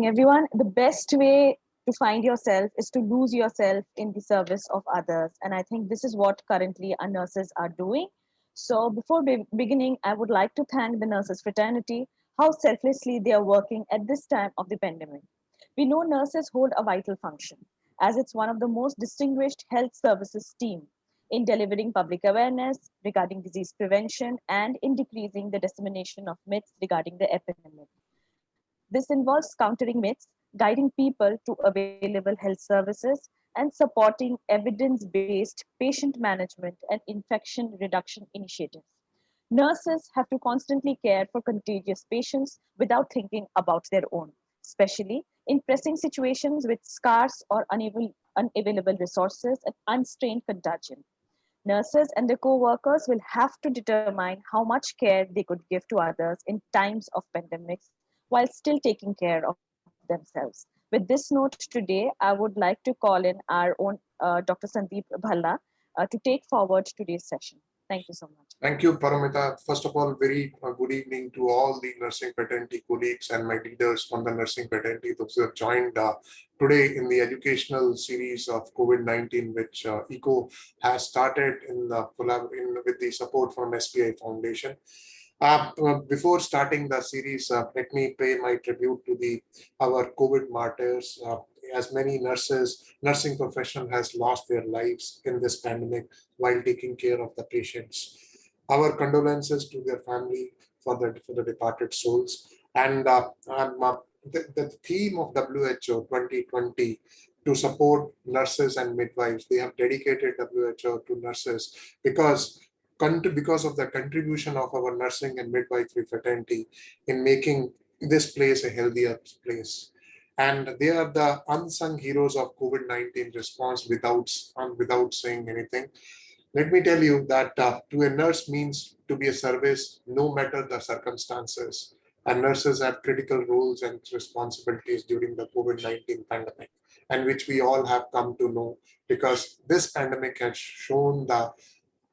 everyone. The best way to find yourself is to lose yourself in the service of others. And I think this is what currently our nurses are doing. So, before beginning, I would like to thank the nurses fraternity, how selflessly they are working at this time of the pandemic. We know nurses hold a vital function, as it's one of the most distinguished health services team in delivering public awareness regarding disease prevention and in decreasing the dissemination of myths regarding the epidemic. This involves countering myths, guiding people to available health services, and supporting evidence based patient management and infection reduction initiatives. Nurses have to constantly care for contagious patients without thinking about their own, especially in pressing situations with scarce or unavailable resources and unstrained contagion. Nurses and their co-workers will have to determine how much care they could give to others in times of pandemics while still taking care of themselves. With this note today, I would like to call in our own Dr. Sandeep Bhalla to take forward today's session. Thank you so much. Thank you, Paramita. First of all, very good evening to all the nursing fraternity colleagues and my leaders from the nursing fraternity, those who have joined today in the educational series of COVID-19, which ECO has started with the support from SBI Foundation. Before starting the series, let me pay my tribute to our COVID martyrs. As many nursing profession has lost their lives in this pandemic while taking care of the patients. Our condolences to their family for the departed souls. And the theme of WHO 2020 to support nurses and midwives, they have dedicated WHO to nurses because of the contribution of our nursing and midwifery fraternity in making this place a healthier place. And they are the unsung heroes of COVID-19 response without saying anything. Let me tell you that to a nurse means to be a service no matter the circumstances. And nurses have critical roles and responsibilities during the COVID-19 pandemic, and which we all have come to know because this pandemic has shown the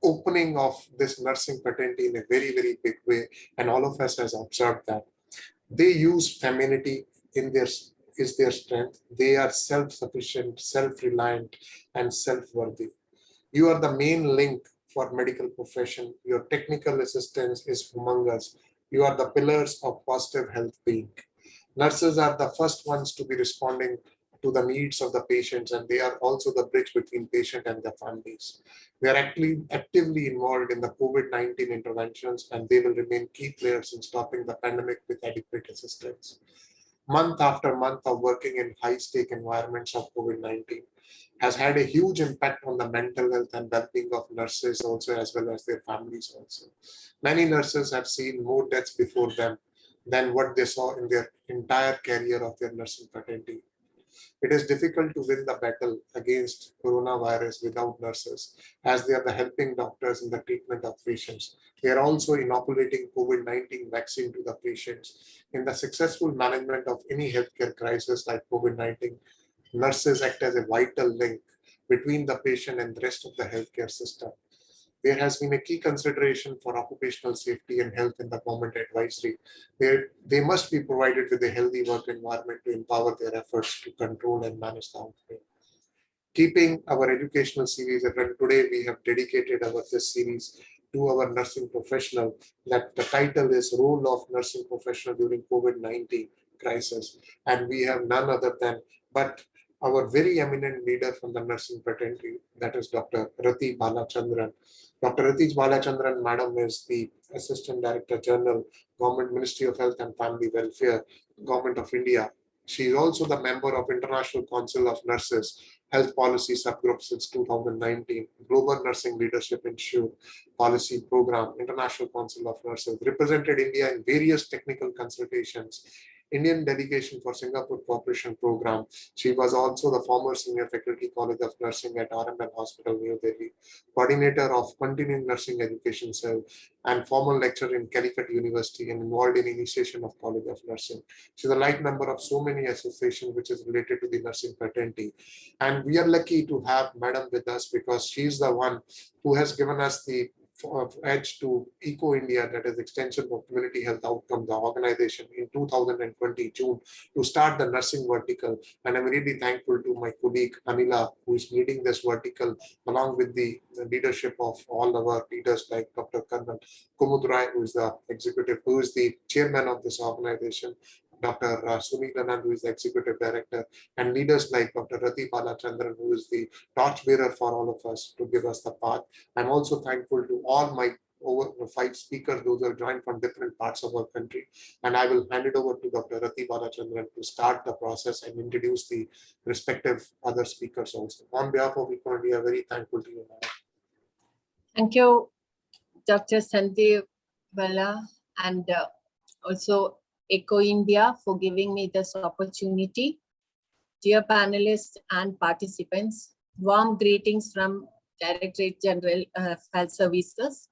opening of this nursing fraternity in a very, very big way. And all of us has observed that. They use femininity is their strength. They are self-sufficient, self-reliant, and self-worthy. You are the main link for medical profession. Your technical assistance is humongous. You are the pillars of positive health being. Nurses are the first ones to be responding to the needs of the patients, and they are also the bridge between patient and their families. They are actively involved in the COVID-19 interventions, and they will remain key players in stopping the pandemic with adequate assistance. Month after month of working in high-stake environments of COVID-19 has had a huge impact on the mental health and well-being of nurses also, as well as their families also. Many nurses have seen more deaths before them than what they saw in their entire career of their nursing fraternity. It is difficult to win the battle against coronavirus without nurses, as they are the helping doctors in the treatment of patients. They are also inoculating COVID-19 vaccine to the patients. In the successful management of any healthcare crisis like COVID-19, nurses act as a vital link between the patient and the rest of the healthcare system. There has been a key consideration for occupational safety and health in the government advisory. They must be provided with a healthy work environment to empower their efforts to control and manage the outbreak. Keeping our educational series, and today we have dedicated this series to our nursing professional, that the title is Role of Nursing Professional During COVID-19 Crisis. And we have none other than but our very eminent leader from the nursing fraternity, that is Dr. Rati Balachandran. Dr. Rati Balachandran, Madam, is the Assistant Director General, Government Ministry of Health and Family Welfare, Government of India. She is also the member of International Council of Nurses, Health Policy Subgroup since 2019, Global Nursing Leadership Institute Policy Program, International Council of Nurses, represented India in various technical consultations, Indian delegation for Singapore Cooperation Program. She was also the former Senior Faculty College of Nursing at RML Hospital, New Delhi, coordinator of Continuing Nursing Education Cell, and former lecturer in Calicut University and involved in initiation of College of Nursing. She's a light member of so many associations which is related to the nursing fraternity. And we are lucky to have Madam with us because she's the one who has given us the edge to Eco India, that is Extension of Community Health Outcome, the organization in 2020 June to start the nursing vertical. And I'm really thankful to my colleague Anila, who is leading this vertical along with the leadership of all our leaders like Dr. Kannan Kumudrai, who is the chairman of this organization, Dr. Sunil Anand, who is the executive director, and leaders like Dr. Rati Balachandran, who is the torchbearer for all of us to give us the path. I'm also thankful to all my over 5 speakers, those who have joined from different parts of our country. And I will hand it over to Dr. Rati Balachandran to start the process and introduce the respective other speakers also. On behalf of Eco India, very thankful to you. Thank you, Dr. Sandeep Bala, and also Eco India for giving me this opportunity. Dear panelists and participants, warm greetings from Directorate General of Health Services.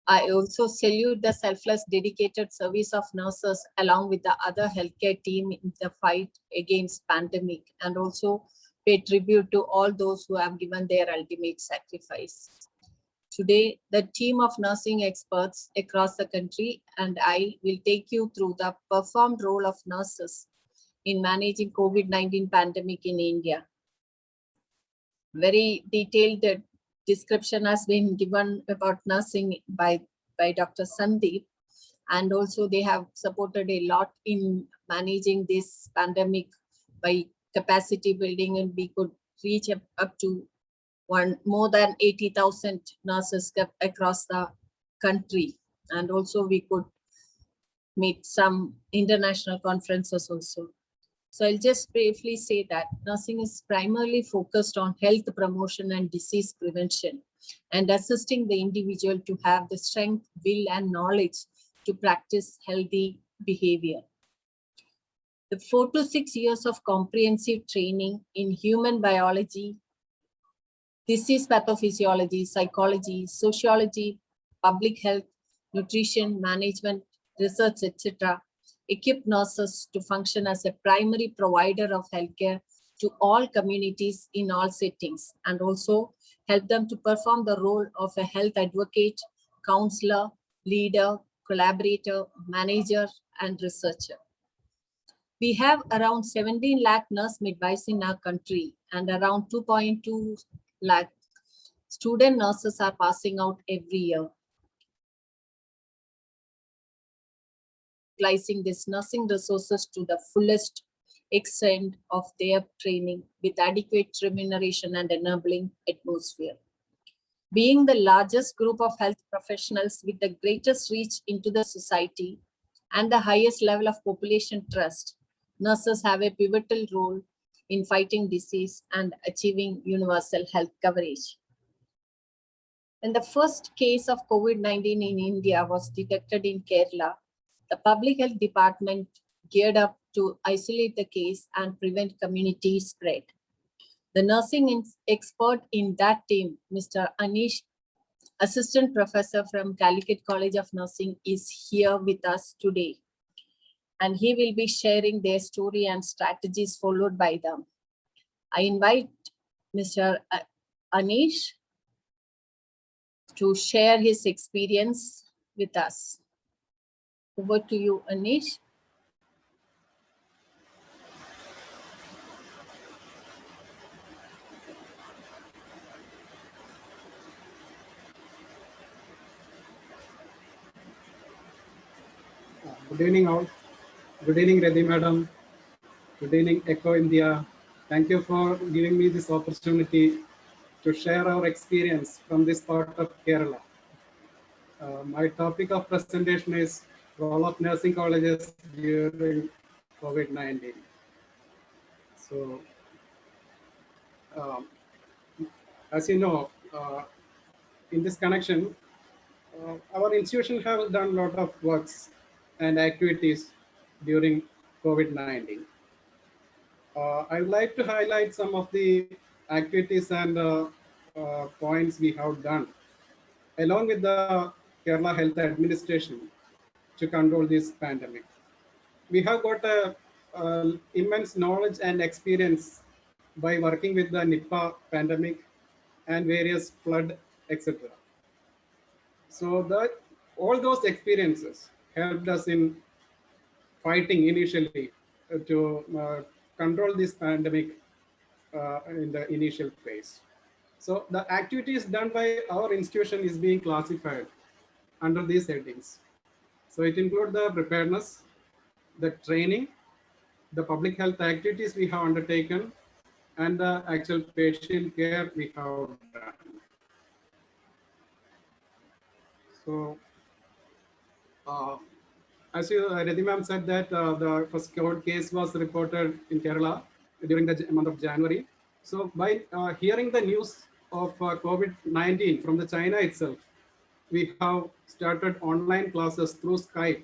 I also salute the selfless, dedicated service of nurses along with the other healthcare team in the fight against pandemic, and also pay tribute to all those who have given their ultimate sacrifice. Today, the team of nursing experts across the country and I will take you through the performed role of nurses in managing COVID-19 pandemic in India. Very detailed description has been given about nursing by Dr. Sandeep, and also they have supported a lot in managing this pandemic by capacity building, and we could reach up to more than 80,000 nurses across the country, and also we could meet some international conferences also. So I'll just briefly say that nursing is primarily focused on health promotion and disease prevention, and assisting the individual to have the strength, will, and knowledge to practice healthy behavior. The 4 to 6 years of comprehensive training in human biology, disease pathophysiology, psychology, sociology, public health, nutrition, management, research, etc., equip nurses to function as a primary provider of healthcare to all communities in all settings, and also help them to perform the role of a health advocate, counselor, leader, collaborator, manager, and researcher. We have around 17 lakh nurse midwives in our country, and around 2.2 lakh student nurses are passing out every year. Utilizing this nursing resources to the fullest extent of their training with adequate remuneration and enabling atmosphere. Being the largest group of health professionals with the greatest reach into the society and the highest level of population trust, nurses have a pivotal role in fighting disease and achieving universal health coverage. When the first case of COVID-19 in India was detected in Kerala, the Public Health Department geared up to isolate the case and prevent community spread. The nursing expert in that team, Mr. Anish, Assistant Professor from Calicut College of Nursing, is here with us today. And he will be sharing their story and strategies followed by them. I invite Mr. Anish to share his experience with us. Over to you, Anish. Good evening all. Good evening, Reddy Madam. Good evening, Eco India. Thank you for giving me this opportunity to share our experience from this part of Kerala. My topic of presentation is role of nursing colleges during COVID-19. So, as you know, in this connection, our institution have done a lot of works and activities during COVID-19. I would like to highlight some of the activities and points we have done along with the Kerala Health Administration to control this pandemic. We have got immense knowledge and experience by working with the Nipah pandemic and various flood, etc. So all those experiences helped us in fighting initially to control this pandemic in the initial phase. So the activities done by our institution is being classified under these headings. So it includes the preparedness, the training, the public health activities we have undertaken, and the actual patient care we have done. So, as you, Reddy ma'am said that the first COVID case was reported in Kerala during the month of January. So by hearing the news of COVID-19 from the China itself, we have started online classes through Skype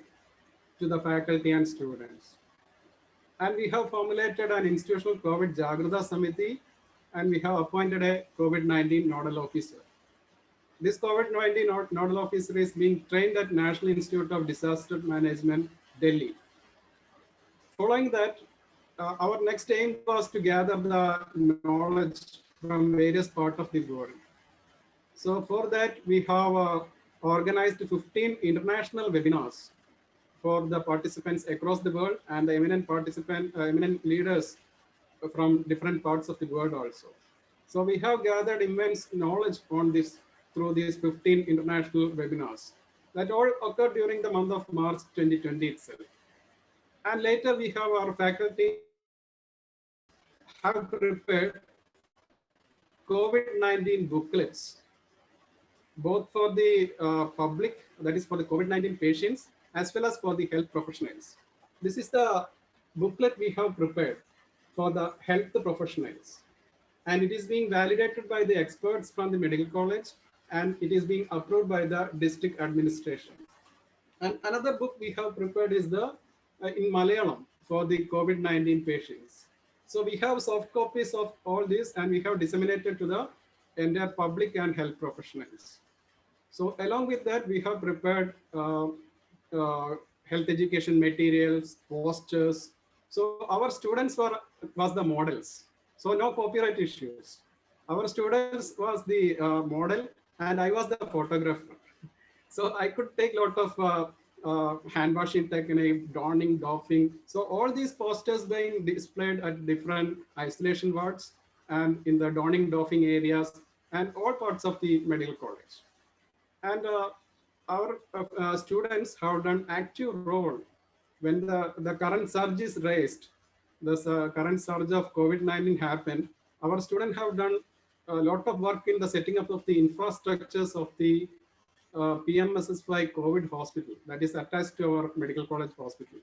to the faculty and students. And we have formulated an institutional COVID Jagrata Samiti, and we have appointed a COVID-19 nodal officer. This COVID-19 nodal officer is being trained at National Institute of Disaster Management, Delhi. Following that, our next aim was to gather the knowledge from various parts of the world. So for that, we have organized 15 international webinars for the participants across the world and the eminent leaders from different parts of the world also. So we have gathered immense knowledge on this through these 15 international webinars that all occurred during the month of March 2020 itself. And later we have our faculty have prepared COVID-19 booklets, both for the public, that is for the COVID-19 patients, as well as for the health professionals. This is the booklet we have prepared for the health professionals. And it is being validated by the experts from the medical college, and it is being approved by the district administration. And another book we have prepared is the in Malayalam for the COVID-19 patients. So we have soft copies of all this, and we have disseminated to the entire public and health professionals. So along with that, we have prepared health education materials, posters. So our students was the models. So no copyright issues. Our students was the model, and I was the photographer. So I could take a lot of hand washing technique, donning, doffing. So all these posters being displayed at different isolation wards and in the donning, doffing areas and all parts of the medical college. And our students have done active role when the current surge is raised. The current surge of COVID-19 happened. Our students have done a lot of work in the setting up of the infrastructures of the PMSSY COVID hospital that is attached to our medical college hospital.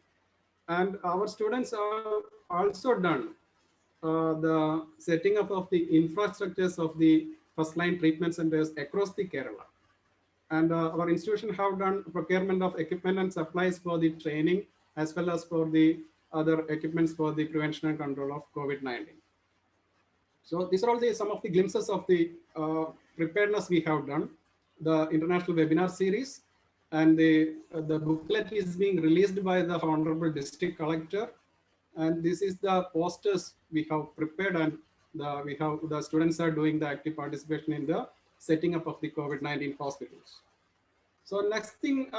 And our students have also done the setting up of the infrastructures of the first line treatment centers across the Kerala. And our institution have done procurement of equipment and supplies for the training, as well as for the other equipments for the prevention and control of COVID-19. So these are all some of the glimpses of the preparedness we have done. The international webinar series, and the booklet is being released by the Honorable District Collector. And this is the posters we have prepared, and the students are doing the active participation in the setting up of the COVID-19 hospitals. So next thing,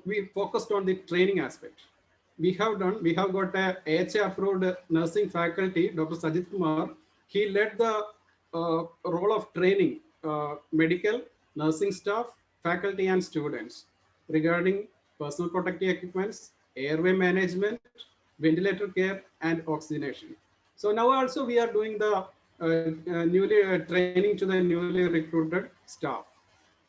we focused on the training aspect. We have got a AHA approved nursing faculty, Dr. Sajit Kumar. He led the role of training medical, nursing staff, faculty and students regarding personal protective equipments, airway management, ventilator care and oxygenation. So now also we are doing the training to the newly recruited staff.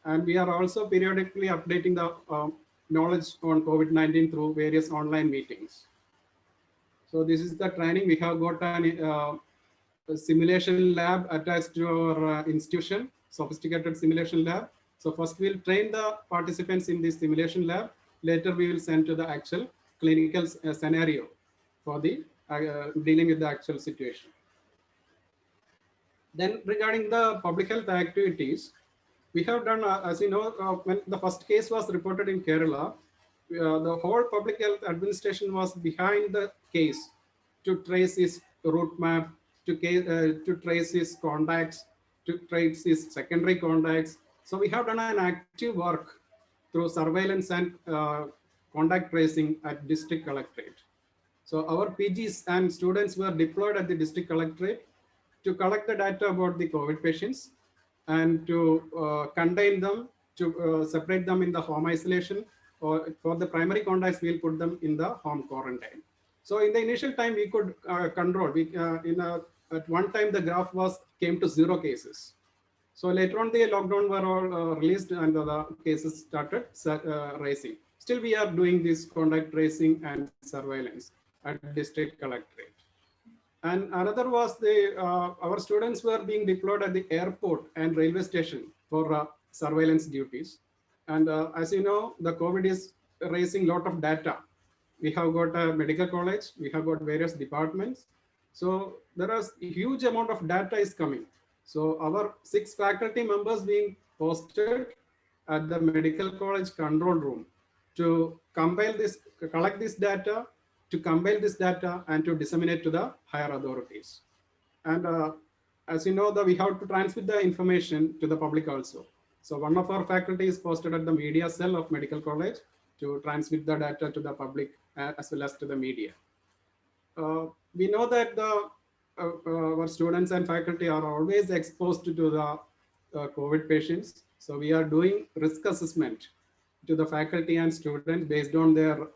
And we are also periodically updating the knowledge on COVID-19 through various online meetings. So this is the training. We have got a simulation lab attached to our institution, sophisticated simulation lab. So first we'll train the participants in this simulation lab. Later we will send to the actual clinical scenario for the dealing with the actual situation. Then regarding the public health activities, we have done, as you know, when the first case was reported in Kerala, the whole public health administration was behind the case to trace his route map, to trace his contacts, to trace his secondary contacts. So we have done an active work through surveillance and contact tracing at district collectorate. So our PGs and students were deployed at the district collectorate to collect the data about the COVID patients and to contain them, to separate them in the home isolation, or for the primary contacts, we'll put them in the home quarantine. So in the initial time, we could control. At one time, the graph came to 0 cases. So later on, the lockdown were all released and the cases started rising. Still, we are doing this contact tracing and surveillance at district collectorate. And another was our students were being deployed at the airport and railway station for surveillance duties. And as you know, the COVID is raising a lot of data. We have got a medical college, we have got various departments. So there is a huge amount of data is coming. So our 6 faculty members being posted at the medical college control room to compile this, collect this data, to compile this data and to disseminate to the higher authorities. And as you know, we have to transmit the information to the public also. So one of our faculty is posted at the media cell of medical college to transmit the data to the public as well as to the media. We know that our students and faculty are always exposed to the COVID patients. So we are doing risk assessment to the faculty and students based on their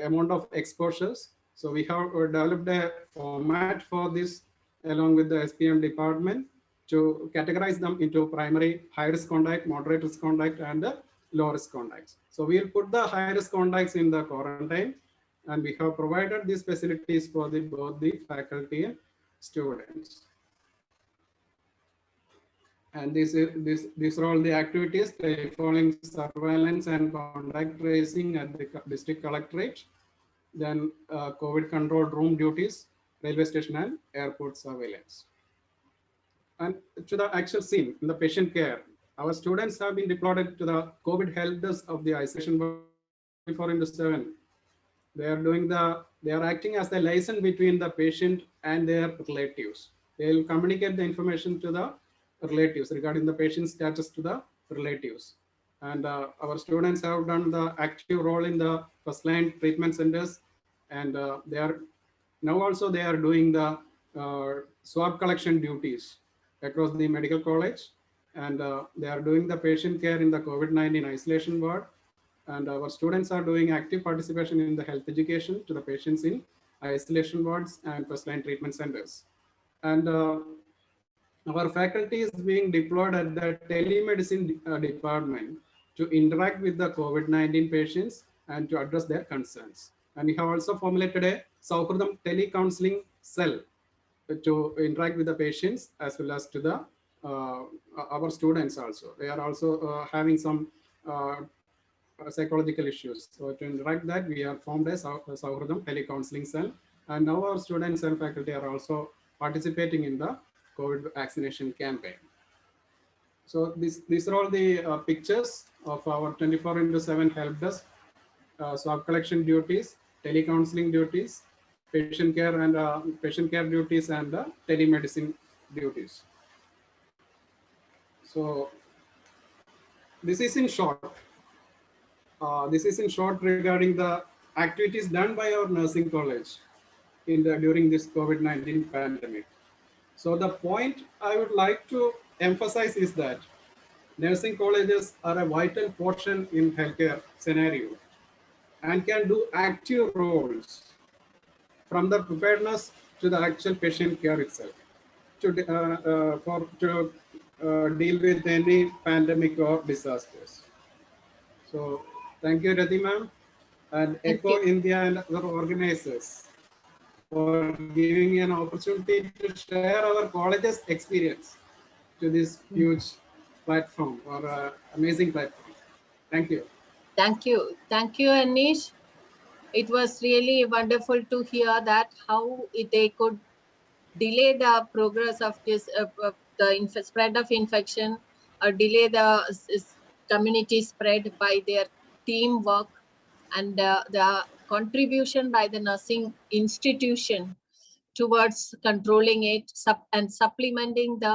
amount of exposures. So we have developed a format for this along with the SPM department to categorize them into primary high risk contact, moderate risk contact, and the low risk contacts. So we'll put the high risk contacts in the quarantine, and we have provided these facilities for both the faculty and students. And these are all the activities: following surveillance and contact tracing at the district collectorate, then COVID control room duties, railway station and airport surveillance. And to the actual scene in the patient care, our students have been deployed to the COVID help desk of the isolation 24/7. They are acting as the liaison between the patient and their relatives. They will communicate the information to the relatives regarding the patient's status to the relatives. And our students have done the active role in the first line treatment centers, and they are doing the swab collection duties across the medical college, and they are doing the patient care in the COVID-19 isolation ward. And our students are doing active participation in the health education to the patients in isolation wards and first line treatment centers. And our faculty is being deployed at the telemedicine department to interact with the COVID-19 patients and to address their concerns. And we have also formulated a Sauhridam telecounseling cell to interact with the patients as well as to the our students also. They are also having some psychological issues. So to interact that, we have formed a Sauhridam telecounseling cell. And now our students and faculty are also participating in the COVID vaccination campaign. So these are all the pictures of our 24/7 help desk, swab collection duties, telecounseling duties, patient care duties, and telemedicine duties. So this is in short. This is in short regarding the activities done by our nursing college during this COVID-19 pandemic. So the point I would like to emphasize is that nursing colleges are a vital portion in healthcare scenario and can do active roles from the preparedness to the actual patient care itself to deal with any pandemic or disasters. So thank you, Radhi ma'am, and ECHO India and other organizers for giving an opportunity to share our college's experience to this huge platform or amazing platform. Thank you. Thank you. Thank you, Anish. It was really wonderful to hear that how they could delay the progress of this, the spread of infection, or delay the community spread by their teamwork and the contribution by the nursing institution towards controlling it and supplementing the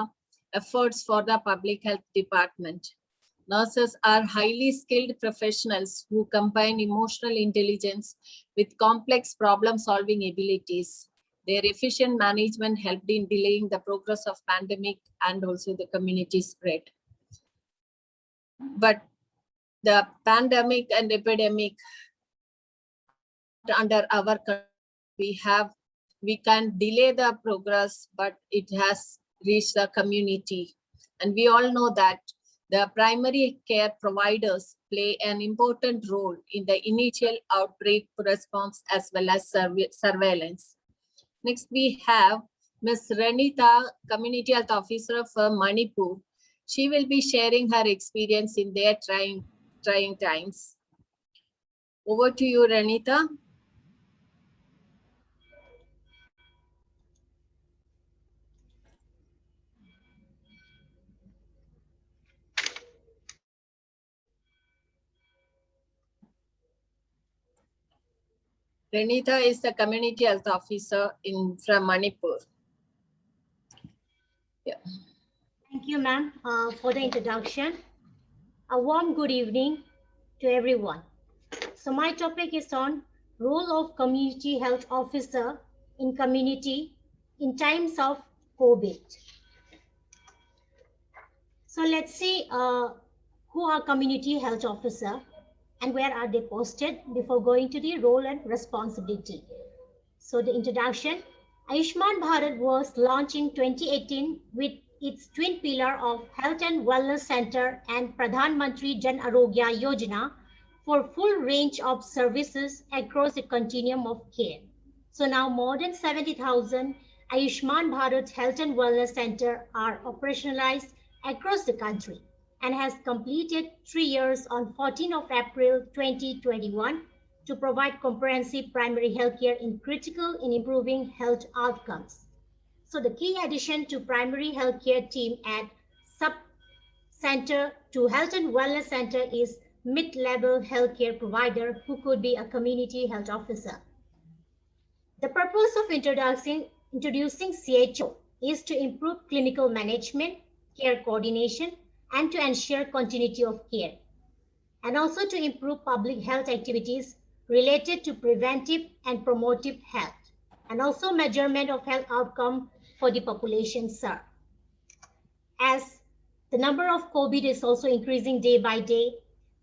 efforts for the public health department. Nurses are highly skilled professionals who combine emotional intelligence with complex problem-solving abilities. Their efficient management helped in delaying the progress of pandemic and also the community spread. But the pandemic and epidemic under our country, we can delay the progress, but it has reached the community. And we all know that the primary care providers play an important role in the initial outbreak response as well as surveillance. Next, we have Ms. Renita, Community Health Officer for Manipur. She will be sharing her experience in their trying times. Over to you, Renita. Renita is the Community Health Officer from Manipur. Yeah. Thank you, ma'am, for the introduction. A warm good evening to everyone. So my topic is on role of Community Health Officer in community in times of COVID. So let's see who are Community Health Officer and where are they posted before going to the role and responsibility. So the introduction, Ayushman Bharat was launched in 2018 with its twin pillar of Health and Wellness Center and Pradhan Mantri Jan Arogya Yojana for full range of services across the continuum of care. So now more than 70,000 Ayushman Bharat Health and Wellness Center are operationalized across the country and has completed 3 years on 14th of April 2021 to provide comprehensive primary health care in critical in improving health outcomes. So the key addition to primary health care team at sub-center to Health and Wellness Center is mid-level healthcare provider who could be a community health officer. The purpose of introducing CHO is to improve clinical management, care coordination, and to ensure continuity of care, and also to improve public health activities related to preventive and promotive health, and also measurement of health outcome for the population served. As the number of COVID is also increasing day by day,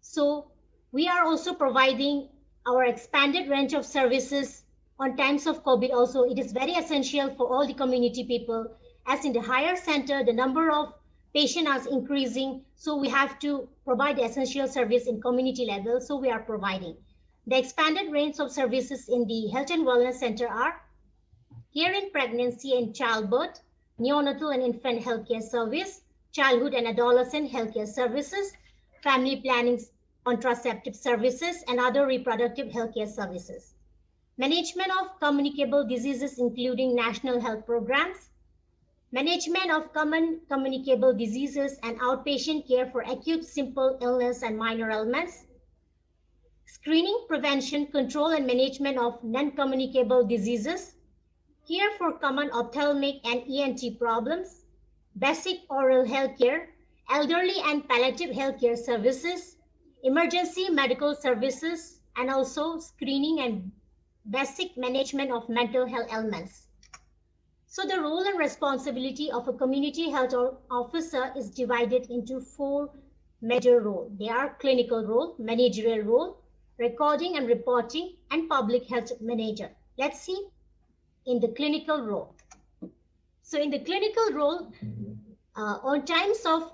so we are also providing our expanded range of services on times of COVID also. It is very essential for all the community people, as in the higher center, the number of patients are increasing, so we have to provide the essential service in community level, so we are providing. The expanded range of services in the Health and Wellness Center are care in pregnancy and childbirth, neonatal and infant healthcare service, childhood and adolescent healthcare services, family planning, contraceptive services, and other reproductive healthcare services. Management of communicable diseases, including national health programs, management of common communicable diseases and outpatient care for acute simple illness and minor ailments, screening, prevention, control, and management of non-communicable diseases, care for common ophthalmic and ENT problems, basic oral health care, elderly and palliative healthcare services, emergency medical services, and also screening and basic management of mental health ailments. So the role and responsibility of a community health officer is divided into 4 major roles. They are clinical role, managerial role, recording and reporting, and public health manager. Let's see in the clinical role. So in the clinical role, on times of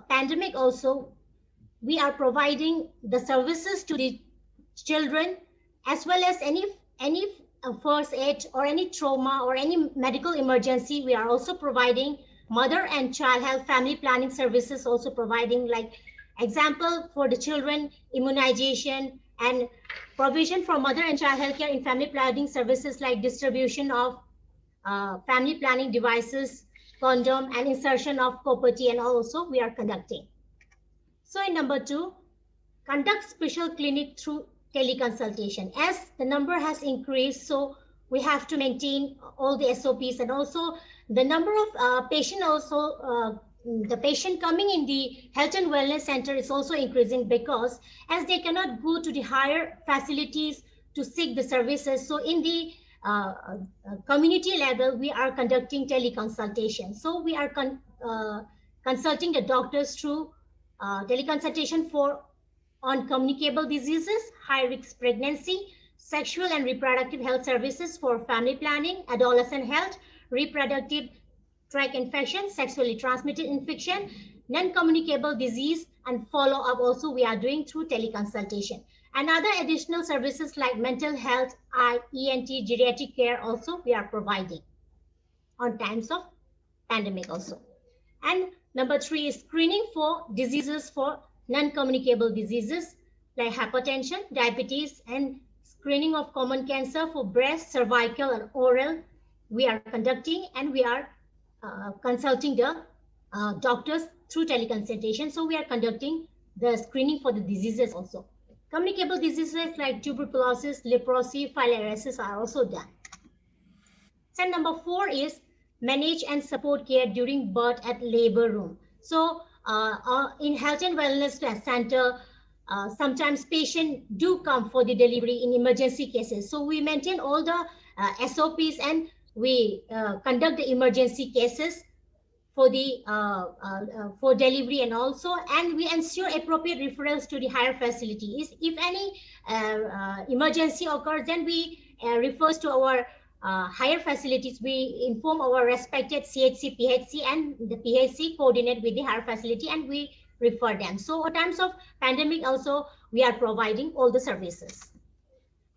pandemic also, we are providing the services to the children as well as any first aid or any trauma or any medical emergency. We are also providing mother and child health family planning services, also providing, like example for the children, immunization and provision for mother and child health care in family planning services like distribution of family planning devices, condom, and insertion of property, and also we are conducting. So in number 2, conduct special clinic through teleconsultation. As the number has increased, so we have to maintain all the SOPs, and also the number of patient also the patient coming in the health and wellness center is also increasing, because as they cannot go to the higher facilities to seek the services. So in the community level, we are conducting teleconsultation. So we are consulting the doctors through teleconsultation for on communicable diseases, high-risk pregnancy, sexual and reproductive health services for family planning, adolescent health, reproductive tract infection, sexually transmitted infection, non-communicable disease, and follow-up also we are doing through teleconsultation. And other additional services like mental health, eye, ENT, geriatric care also we are providing on times of pandemic also. And number 3 is screening for diseases, for non-communicable diseases like hypertension, diabetes, and screening of common cancer for breast, cervical, and oral. We are conducting, and we are consulting the doctors through teleconsultation. So we are conducting the screening for the diseases also. Communicable diseases like tuberculosis, leprosy, filariasis are also done. And number 4 is manage and support care during birth at labor room. So in health and wellness center, sometimes patients do come for the delivery in emergency cases. So we maintain all the SOPs, and we conduct the emergency cases for the for delivery, and also, and we ensure appropriate referrals to the higher facilities. If any emergency occurs, then we refers to our higher facilities. We inform our respected CHC, PHC, and the PHC coordinate with the higher facility, and we refer them. So in times of pandemic also, we are providing all the services.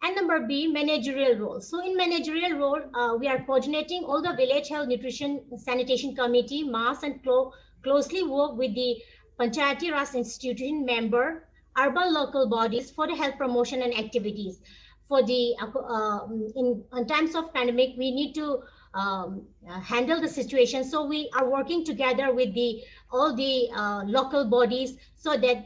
And number B, managerial role. So in managerial role, we are coordinating all the village health, nutrition, sanitation committee, MAS, and closely work with the Panchayati Raj institution member, urban local bodies for the health promotion and activities. For the in times of pandemic, we need to handle the situation. So we are working together with all the local bodies so that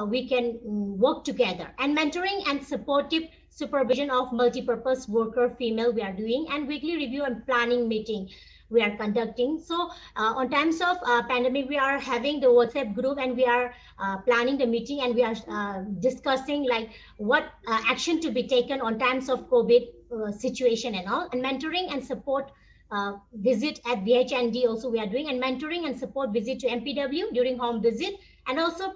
we can work together. And mentoring and supportive supervision of multi-purpose worker female we are doing, and weekly review and planning meeting we are conducting. So on times of pandemic, we are having the WhatsApp group, and we are planning the meeting, and we are discussing like what action to be taken on times of COVID situation and all. And mentoring and support visit at BHND also we are doing, and mentoring and support visit to MPW during home visit, and also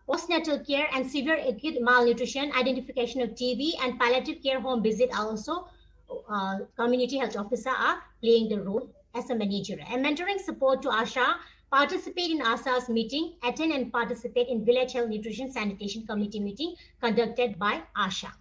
postnatal care and severe acute malnutrition, identification of TB, and palliative care home visit are also community health officer are playing the role as a manager. And mentoring support to ASHA, participate in ASHA's meeting, attend and participate in village health nutrition sanitation committee meeting conducted by ASHA.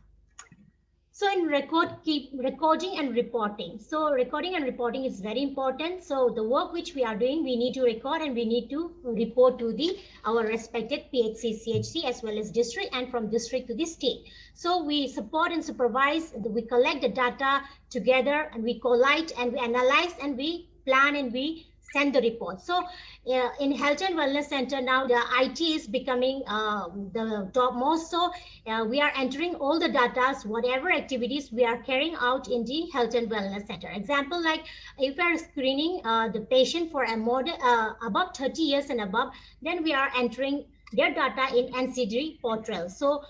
So in recording and reporting. So recording and reporting is very important. So the work which we are doing, we need to record and we need to report to our respected PHC, CHC, as well as district, and from district to the state. So we support and supervise, we collect the data together, and we collate and we analyze and we plan and we send the report. So in health and wellness center now, the IT is becoming the top most. So we are entering all the data, whatever activities we are carrying out in the health and wellness center. Example, like if we are screening the patient for a more above 30 years and above, then we are entering their data in NCD portal. So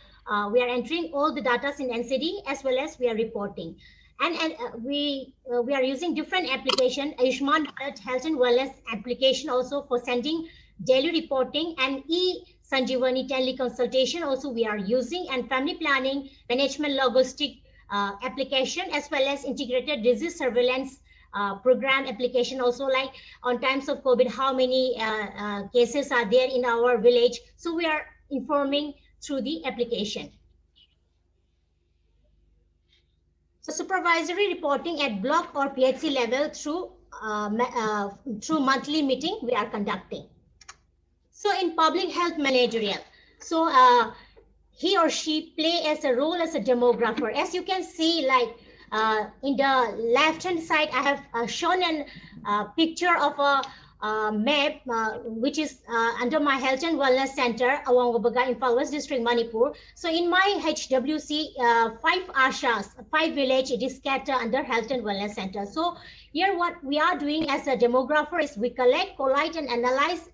we are entering all the data in NCD, as well as we are reporting. And we are using different application, Ayushman Health and Wellness application also for sending daily reporting, and e-Sanjeevani teleconsultation also we are using, and family planning, management logistic application, as well as integrated disease surveillance program application also, like on times of COVID, how many cases are there in our village. So we are informing through the application. So supervisory reporting at block or PHC level through monthly meeting we are conducting. So in public health managerial, so he or she play as a role as a demographer. As you can see, like in the left hand side, I have shown a picture of map, which is under my Health and Wellness Center, Awangbaga, Imphal West District, Manipur. So in my HWC, 5 ashas, 5 village, it is scattered under Health and Wellness Center. So here what we are doing as a demographer is we collect, collate, and analyze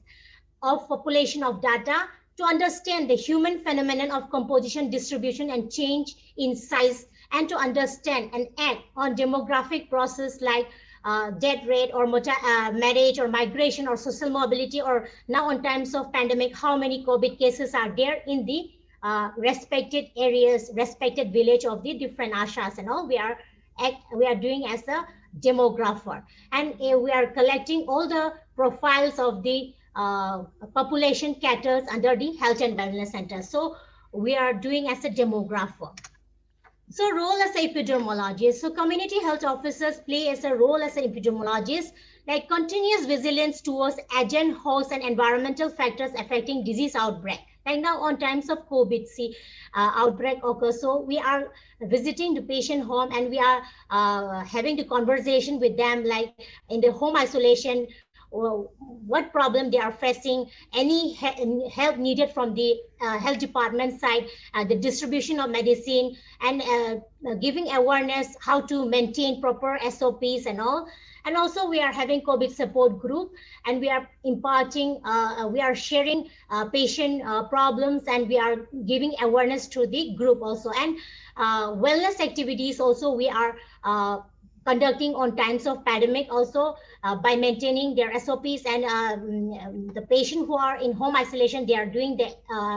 of population of data to understand the human phenomenon of composition, distribution, and change in size, and to understand and act on demographic process like death rate or marriage or migration or social mobility, or now in times of pandemic, how many COVID cases are there in the respected areas, respected village of the different ashas and all. We are doing as a demographer, and we are collecting all the profiles of the population caters under the Health and Wellness Center. So we are doing as a demographer. So role as an epidemiologist. So community health officers play as a role as an epidemiologist, like continuous vigilance towards agent, host, and environmental factors affecting disease outbreak. Like now on times of COVID outbreak occurs, so we are visiting the patient home and we are having the conversation with them, like in the home isolation, what problem they are facing, any help needed from the health department side, the distribution of medicine, and giving awareness how to maintain proper SOPs and all. And also we are having COVID support group, and we are imparting, we are sharing patient problems, and we are giving awareness to the group also. And wellness activities also we are conducting on times of pandemic also, by maintaining their SOPs, and the patient who are in home isolation, they are doing the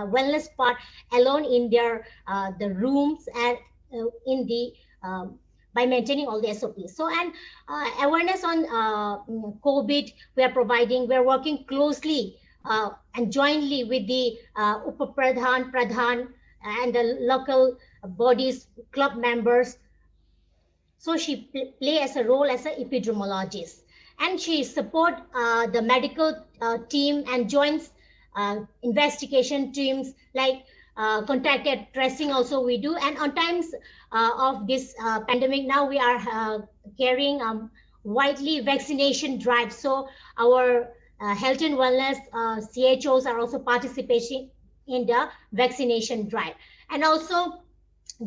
wellness part alone in their the rooms, and in the by maintaining all the SOPs. So, and awareness on COVID, we are providing, we are working closely and jointly with the Upapradhan, Pradhan, and the local bodies, club members. So she play as a role as an epidemiologist, and she support the medical team and joins investigation teams, like contact tracing also we do. And on times of this pandemic, now we are carrying widely vaccination drive. So our health and wellness CHOs are also participating in the vaccination drive, and also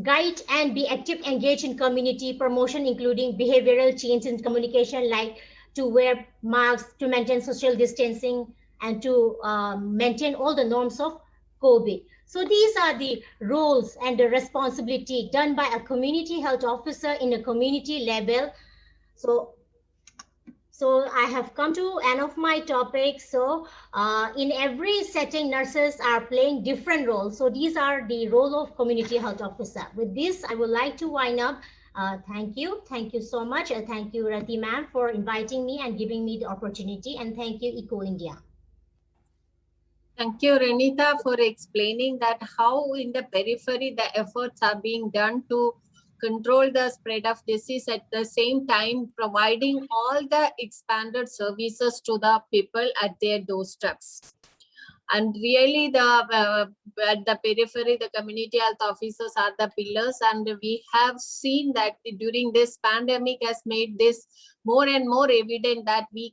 guide and be active, engaged in community promotion, including behavioral change in communication, like to wear masks, to maintain social distancing, and to maintain all the norms of COVID. So these are the roles and the responsibility done by a community health officer in a community level. So I have come to end of my topic. So in every setting, nurses are playing different roles. So these are the role of community health officer. With this, I would like to wind up. Thank you. Thank you so much. Thank you, Rati ma'am, for inviting me and giving me the opportunity. And thank you, Eco India. Thank you, Renita, for explaining that how in the periphery the efforts are being done to control the spread of disease, at the same time providing all the expanded services to the people at their doorsteps. And really at the periphery, the community health officers are the pillars, and we have seen that during this pandemic has made this more and more evident that we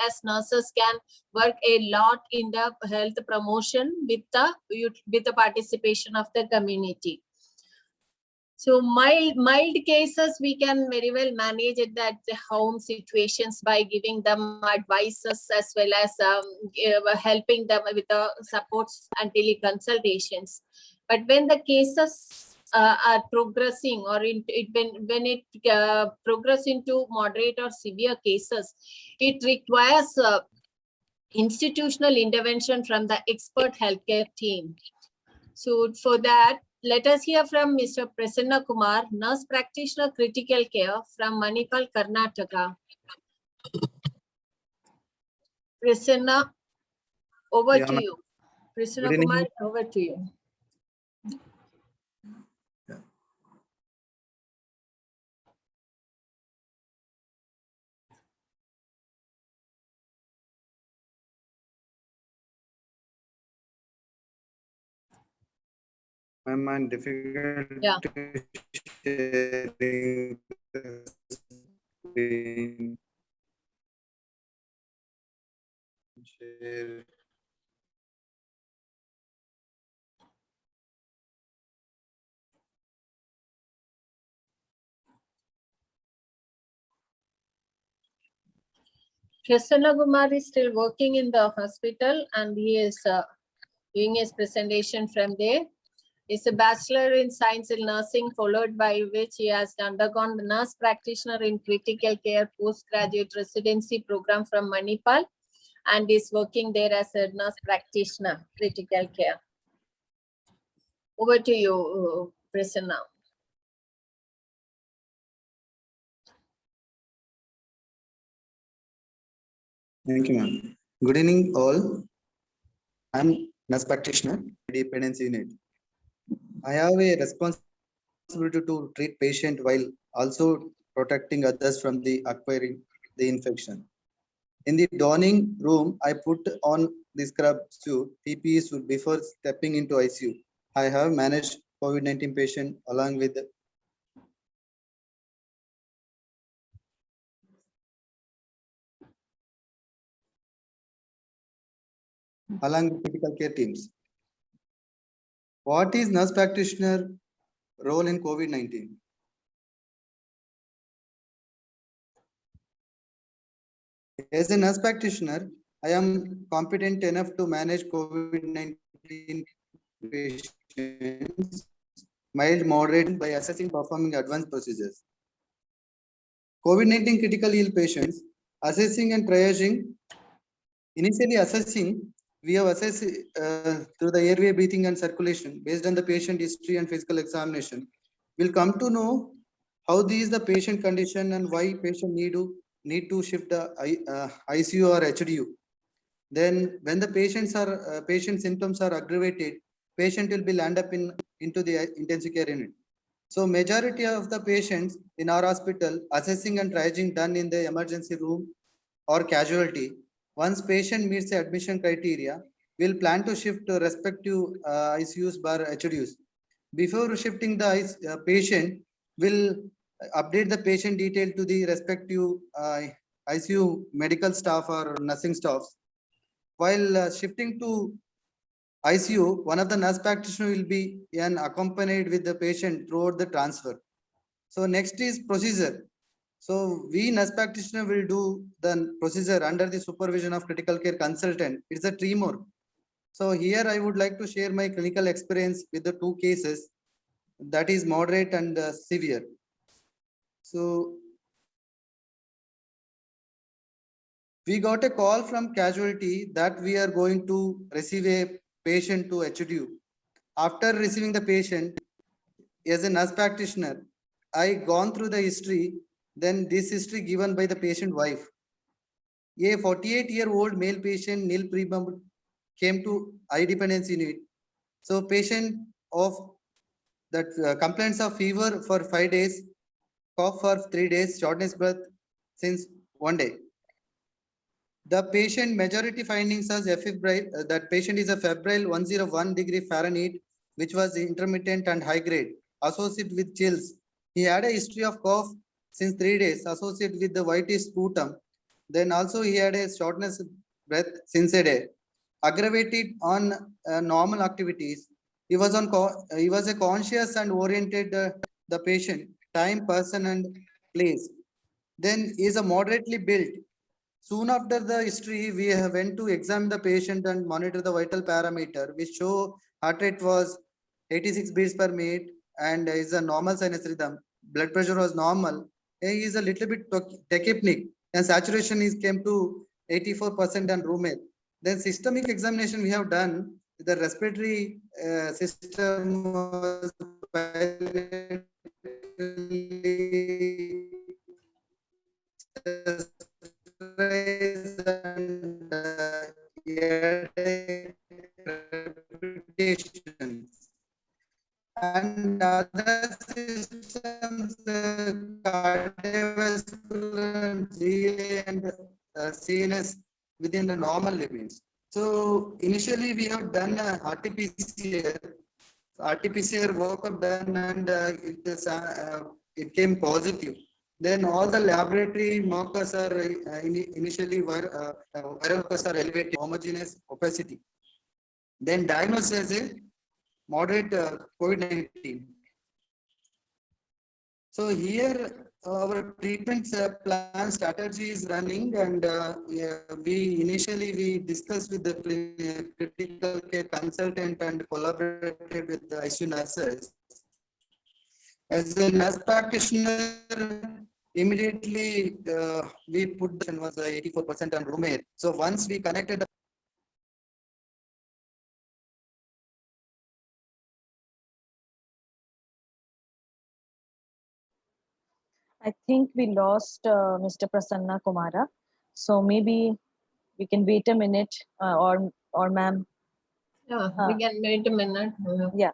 as nurses can work a lot in the health promotion with the participation of the community. So mild cases, we can very well manage it at the home situations by giving them advices, as well as helping them with the supports and teleconsultations. But when the cases are progressing, or when it progresses into moderate or severe cases, it requires institutional intervention from the expert healthcare team. So for that, let us hear from Mr. Prasanna Kumar, Nurse Practitioner Critical Care from Manipal, Karnataka. Prasanna, over to you. Prasanna Kumar, over to you. I'm difficult sharing the screen. share. Prasanna Kumar is still working in the hospital and he is doing his presentation from there. He's a bachelor in science in nursing, followed by which he has undergone the nurse practitioner in critical care postgraduate residency program from Manipal and is working there as a nurse practitioner, critical care. Over to you, Prasanna. Thank you, ma'am. Good evening, all. I'm nurse practitioner, dependency unit. I have a responsibility to treat patient while also protecting others from the acquiring the infection. In the donning room, I put on the scrub suit, PPE suit before stepping into ICU. I have managed COVID-19 patient along with critical care teams. What is nurse practitioner role in COVID-19? As a nurse practitioner, I am competent enough to manage COVID-19 patients, mild, moderate, by assessing performing advanced procedures. COVID-19 critical ill patients, assessing and triaging. Initially assessing, we have assessed through the airway, breathing and circulation based on the patient history and physical examination. We'll come to know how this is the patient condition and why patient need to shift the ICU or HDU. Then when the patient symptoms are aggravated, patient will be land up into the intensive care unit. So majority of the patients in our hospital, assessing and triaging done in the emergency room or casualty. Once patient meets the admission criteria, we'll plan to shift to respective ICUs or HDUs. Before shifting the patient, we'll update the patient detail to the respective ICU medical staff or nursing staffs. While shifting to ICU, one of the nurse practitioner will be accompanied with the patient throughout the transfer. So next is procedure. So we nurse practitioner will do the procedure under the supervision of critical care consultant. It's a teamwork. So here I would like to share my clinical experience with the two cases, that is moderate and severe. So we got a call from casualty that we are going to receive a patient to HDU. After receiving the patient, as a nurse practitioner, I gone through the history. Then this history given by the patient wife. A 48-year-old male patient, nil prebump, came to eye dependency unit. So patient of that complaints of fever for 5 days, cough for 3 days, shortness breath since 1 day. The patient majority findings as febrile, that patient is a febrile 101 degree Fahrenheit, which was intermittent and high grade, associated with chills. He had a history of cough since 3 days, associated with the whitish sputum. Then also he had a shortness breath since a day. Aggravated on normal activities. He was a conscious and oriented the patient, time, person, and place. Then he is a moderately built. Soon after the history, we went to examine the patient and monitor the vital parameter, which show heart rate was 86 beats per minute and is a normal sinus rhythm. Blood pressure was normal. He is a little bit tachypneic and saturation is came to 84% and room air. Then systemic examination we have done. The respiratory system was and other systems, cardiovascular, GA, and CNS within the normal limits. So initially we have done RT-PCR. RT-PCR workup done and it came positive. Then all the laboratory markers are initially viral markers are elevated, homogeneous opacity. Then diagnosed as a moderate COVID-19. So here our treatment plan strategy is running, and we discussed with the critical care consultant and collaborated with the ICU nurses. As a nurse practitioner, immediately we put the was 84% on room air. So once we connected. I think we lost Mr. Prasanna Kumara. So maybe we can wait a minute, or ma'am. Yeah, we can wait a minute. Yeah.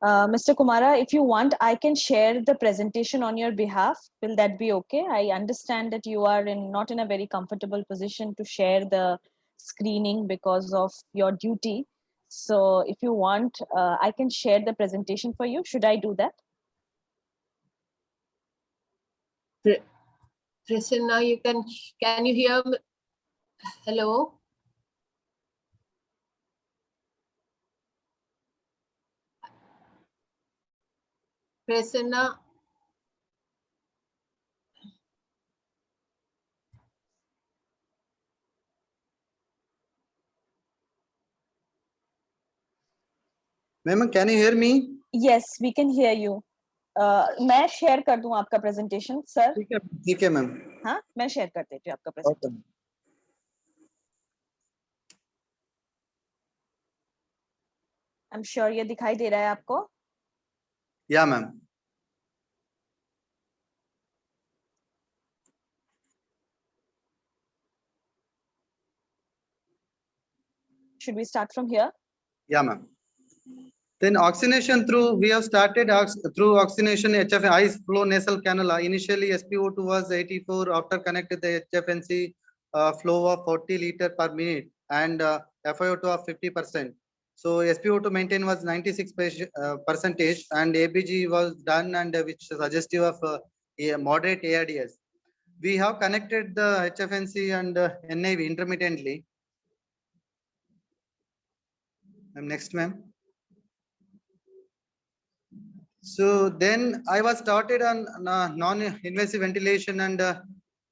Mr. Kumara, if you want, I can share the presentation on your behalf. Will that be okay? I understand that you are not in a very comfortable position to share the screening because of your duty. So if you want, I can share the presentation for you. Should I do that? Prasanna, can you hear me? Hello? Prasanna? Ma'am, can you hear me? Yes, we can hear you. मैं share कर दूं आपका presentation, sir? ठीक है ma'am. हाँ, मैं share कर देती हूँ आपका presentation. I'm sure ये दिखाई दे रहा है आपको? Yeah, ma'am. Should we start from here? Yeah, ma'am. Then oxygenation we have started through oxygenation HF ice flow nasal cannula. Initially SpO2 was 84. After connected the HFNC flow of 40 liter per minute and FiO2 of 50%. So SpO2 maintained was 96 percentage, and ABG was done, and which is suggestive of a moderate ARDS. We have connected the HFNC and NIV intermittently. Next, ma'am. So then I was started on non-invasive ventilation and 2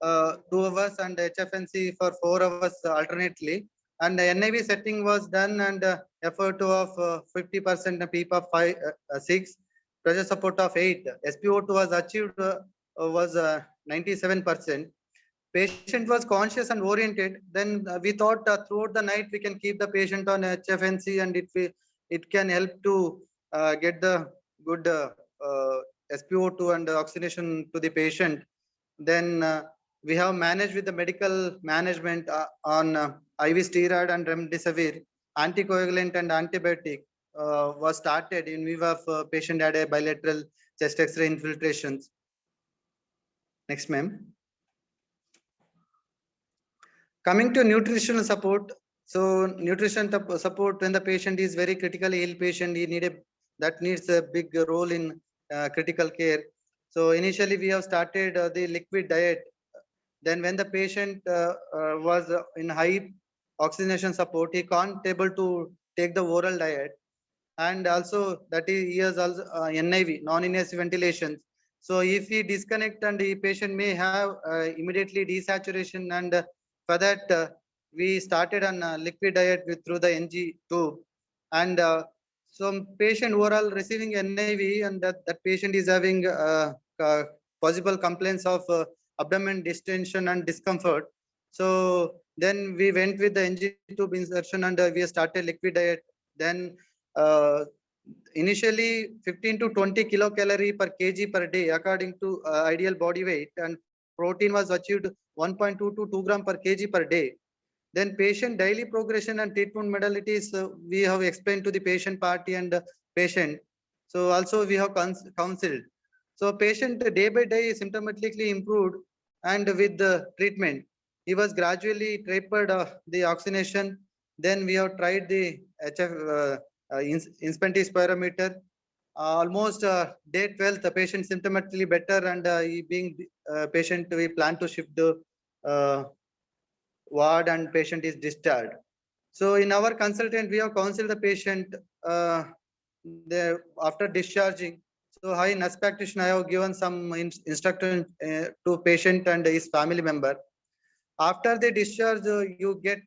hours, and HFNC for 4 hours alternately. And the NIV setting was done, and FO2 of 50%, PEEP of 6, pressure support of 8. SpO2 was achieved was 97%. Patient was conscious and oriented. Then we thought throughout the night we can keep the patient on HFNC, and it can help to get the good SpO2 and oxygenation to the patient. Then we have managed with the medical management on IV steroid and remdesivir, anticoagulant and antibiotic was started in view of patient had a bilateral chest X-ray infiltrations. Next, ma'am. Coming to nutritional support. So nutrition support when the patient is very critically ill patient, that needs a big role in critical care. So initially we have started the liquid diet. Then when the patient was in high oxygenation support, he can't able to take the oral diet, and also that is he has also NIV, non-invasive ventilation. So if he disconnect, and the patient may have immediately desaturation, and for that we started on liquid diet through the NG tube, and some patient overall receiving NIV, and that patient is having possible complaints of abdomen distension and discomfort. So then we went with the NG tube insertion, and we started liquid diet. Then initially 15 to 20 kilocalorie per kg per day according to ideal body weight, and protein was achieved 1.2 to 2 gram per kg per day. Then patient daily progression and treatment modalities we have explained to the patient party and patient. So also we have counseled. So patient day by day symptomatically improved, and with the treatment he was gradually tapered the oxygenation. Then we have tried the HF inspecting spirometer. almost day 12, the patient symptomatically better, and he being patient, we plan to shift the ward, and patient is discharged. So in our consultant, we have counseled the patient after discharging. So I, nurse practitioner, I have given some instruction to patient and his family member. After the discharge, you get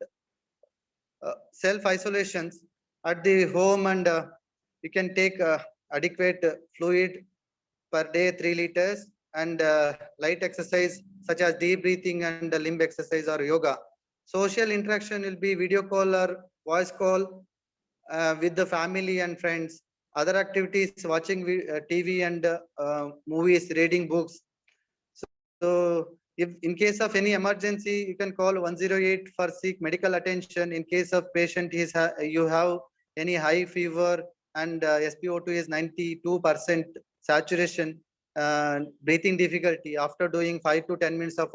self isolations at the home, and you can take adequate fluid per day 3 liters, and light exercise such as deep breathing and limb exercise or yoga. Social interaction will be video call or voice call with the family and friends. Other activities, watching TV and movies, reading books. So if in case of any emergency, you can call 108 for seek medical attention. In case of patient is you have any high fever and SpO2 is 92% saturation, breathing difficulty, after doing 5 to 10 minutes of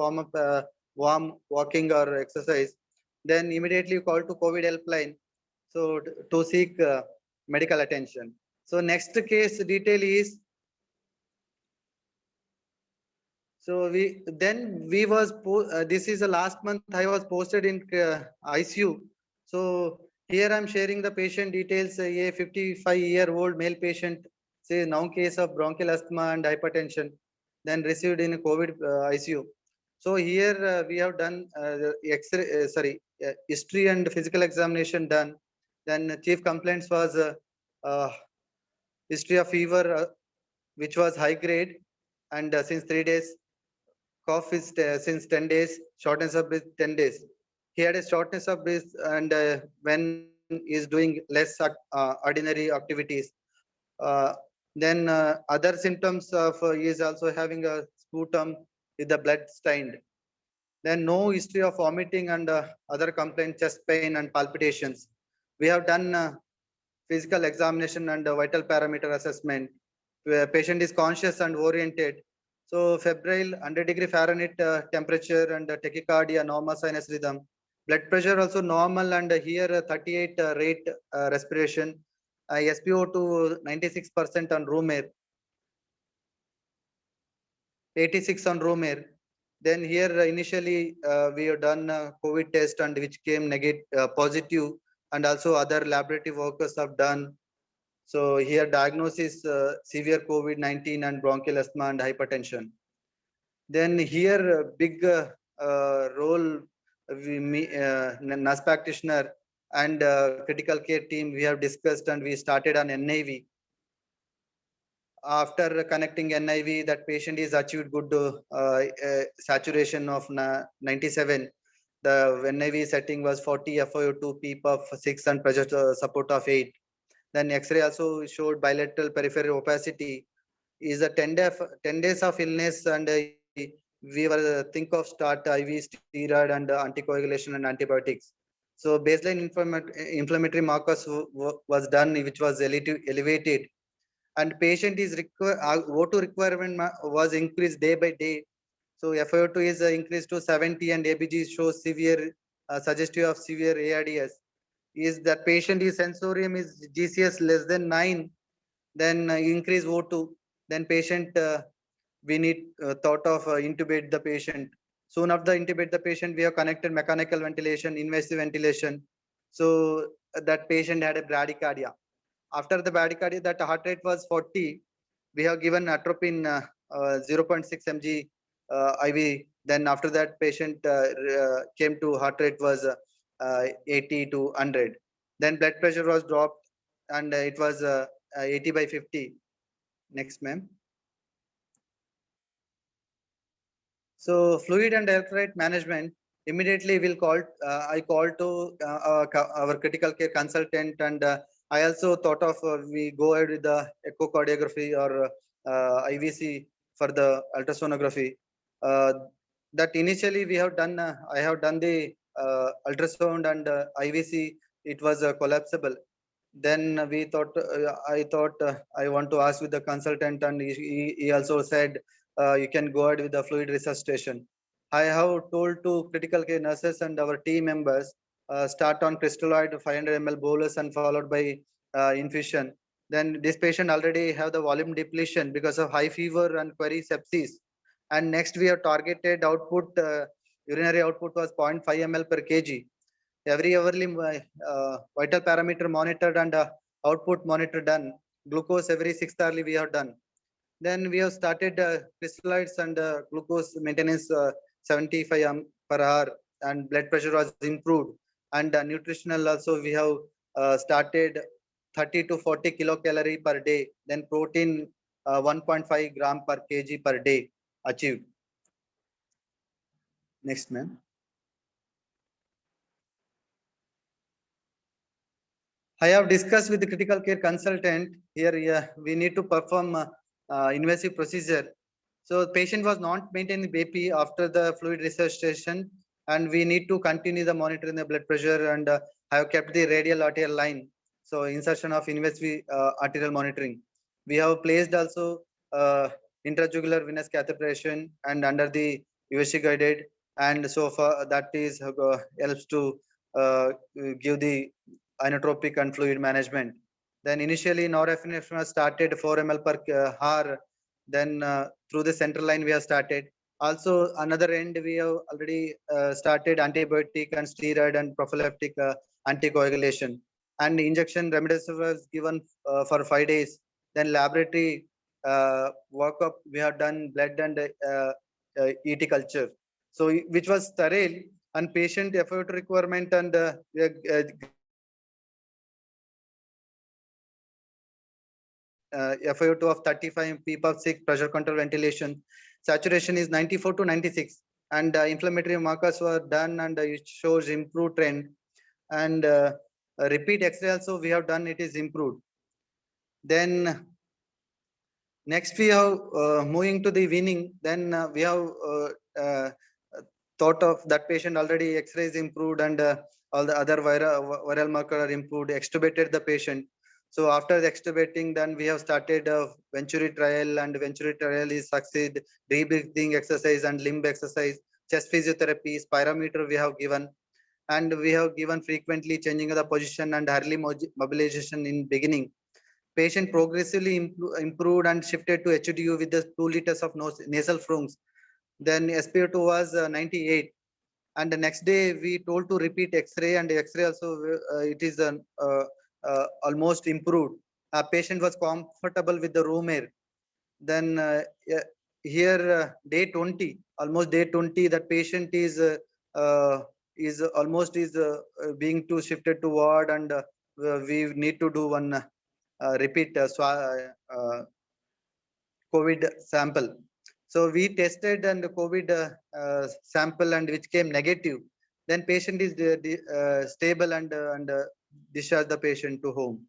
warm walking or exercise, then immediately call to COVID helpline. So to seek medical attention. So next case detail is, so we was this is the last month I was posted in ICU. So here I'm sharing the patient details. A 55-year-old male patient, say now case of bronchial asthma and hypertension, then received in COVID ICU. So here we have done X-ray, history and physical examination done. Then chief complaints was history of fever, which was high grade, and since 3 days. Cough is since 10 days, shortness of breath 10 days. He had a shortness of breath, and when is doing less ordinary activities. Then other symptoms of he is also having a sputum with the blood stained. Then no history of vomiting and other complaints, chest pain and palpitations. We have done physical examination and vital parameter assessment. Where patient is conscious and oriented. So febrile, 100 Fahrenheit temperature and tachycardia, normal sinus rhythm. Blood pressure also normal, and here 38 rate respiration. SpO2 96% on room air. 86 on room air. Then here initially we have done COVID test, and which came negative positive, and also other laboratory workers have done. So here diagnosis severe COVID-19 and bronchial asthma and hypertension. Then here big role nurse practitioner and critical care team we have discussed, and we started on NIV. After connecting NIV, that patient is achieved good saturation of 97. The NIV setting was 40, FiO2, PEEP of 6 and pressure support of 8. Then X-ray also showed bilateral peripheral opacity. Is a 10 days of illness, and we were think of start IV steroid and anticoagulation and antibiotics. So baseline inflammatory markers was done, which was elevated, and patient is O2 requirement was increased day by day. So FiO2 is increased to 70, and ABG shows severe suggestive of severe ARDS. Is that patient is sensorium is GCS less than 9, then increase O2, then patient we need thought of intubate the patient. Soon after intubate the patient, we have connected mechanical ventilation, invasive ventilation. So that patient had a bradycardia. After the bradycardia, that heart rate was 40. We have given atropine 0.6 mg IV. Then after that, patient came to heart rate was 80 to 100. Then blood pressure was dropped, and it was 80 by 50. Next, ma'am. So fluid and electrolyte management, immediately will call. I called to our critical care consultant, and I also thought of we go ahead with the echocardiography or IVC for the ultrasonography. That initially we have done. I have done the ultrasound and IVC. It was collapsible. Then we thought. I thought I want to ask with the consultant, and he also said you can go ahead with the fluid resuscitation. I have told to critical care nurses and our team members start on crystalloid 500 ml bolus and followed by infusion. Then this patient already have the volume depletion because of high fever and query sepsis. And next we have targeted output, urinary output was 0.5 ml per kg. Every hourly vital parameter monitored and output monitor done. Glucose every 6th hourly we have done. Then we have started crystalloids and glucose maintenance 75 per hour, and blood pressure was improved. And nutritional also we have started 30 to 40 kilocalorie per day. Then protein 1.5 gram per kg per day achieved. Next, ma'am. I have discussed with the critical care consultant here. We need to perform invasive procedure. So patient was not maintaining BP after the fluid resuscitation, and we need to continue the monitoring the blood pressure, and have kept the radial arterial line. So insertion of invasive arterial monitoring. We have placed also intrajugular venous catheterization and under the USC guided, and so far that is helps to give the inotropic and fluid management. Then initially norepinephrine was started 4 ml per hour. Then through the central line we have started. Also another end we have already started antibiotic and steroid and prophylactic anticoagulation. And injection remdesivir was given for 5 days. Then laboratory workup we have done blood and ET culture. So which was sterile, and patient effort requirement and FiO2 of 35 ppop6, pressure control ventilation. Saturation is 94 to 96, and inflammatory markers were done, and it shows improved trend. And repeat X-ray also we have done, it is improved. Then next we have moving to the weaning. Then we have thought of that patient already X-ray is improved, and all the other viral marker are improved, extubated the patient. So after extubating, then we have started a Venturi trial, and Venturi trial is succeed, rebreathing exercise and limb exercise, chest physiotherapy, spirometer we have given, and we have given frequently changing of the position and early mobilization in beginning. Patient progressively improved and shifted to HDU with the 2 liters of nasal fumes. Then SpO2 was 98. And the next day we told to repeat X-ray, and X-ray also it is almost improved. Patient was comfortable with the room air. Then here day 20, almost day 20, that patient is almost being to shifted to ward, and we need to do one repeat COVID sample. So we tested and COVID sample, and which came negative. Then patient is stable, and discharge the patient to home.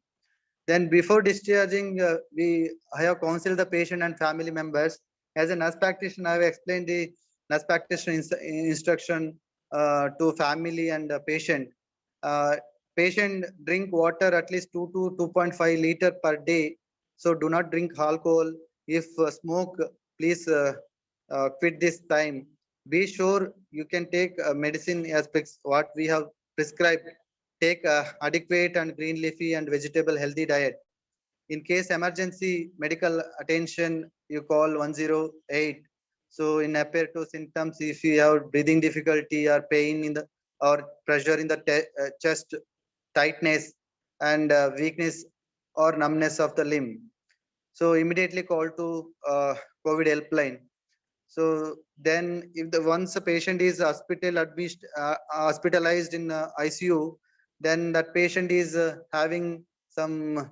Then before discharging, I have counseled the patient and family members. As a nurse practitioner, I have explained the nurse practitioner instruction to family and patient. Patient drink water at least 2 to 2.5 liter per day. So do not drink alcohol. If smoke, please quit this time. Be sure you can take medicine aspects what we have prescribed. Take adequate and green leafy and vegetable healthy diet. In case emergency medical attention, you call 108. So in appear to symptoms, if you have breathing difficulty or pain in the or pressure in the chest, tightness and weakness or numbness of the limb, so immediately call to COVID helpline. So then if the once a patient is hospitalized in ICU, then that patient is having some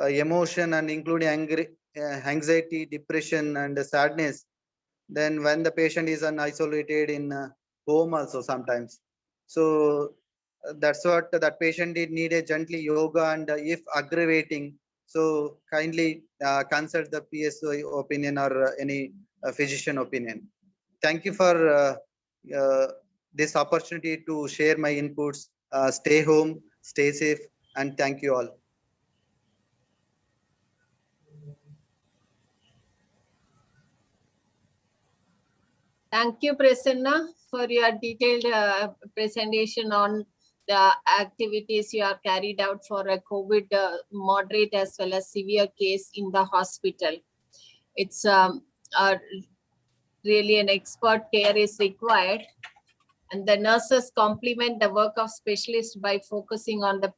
emotion and including anxiety, depression and sadness. Then when the patient is isolated in home also sometimes. So that's what that patient did need a gently yoga, and if aggravating, so kindly consult the PSO opinion or any physician opinion. Thank you for this opportunity to share my inputs. Stay home, stay safe, and thank you all. Thank you, Prasanna, for your detailed presentation on the activities you are carried out for a COVID moderate as well as severe case in the hospital. It's really an expert care is required, and the nurses complement the work of specialists by focusing on the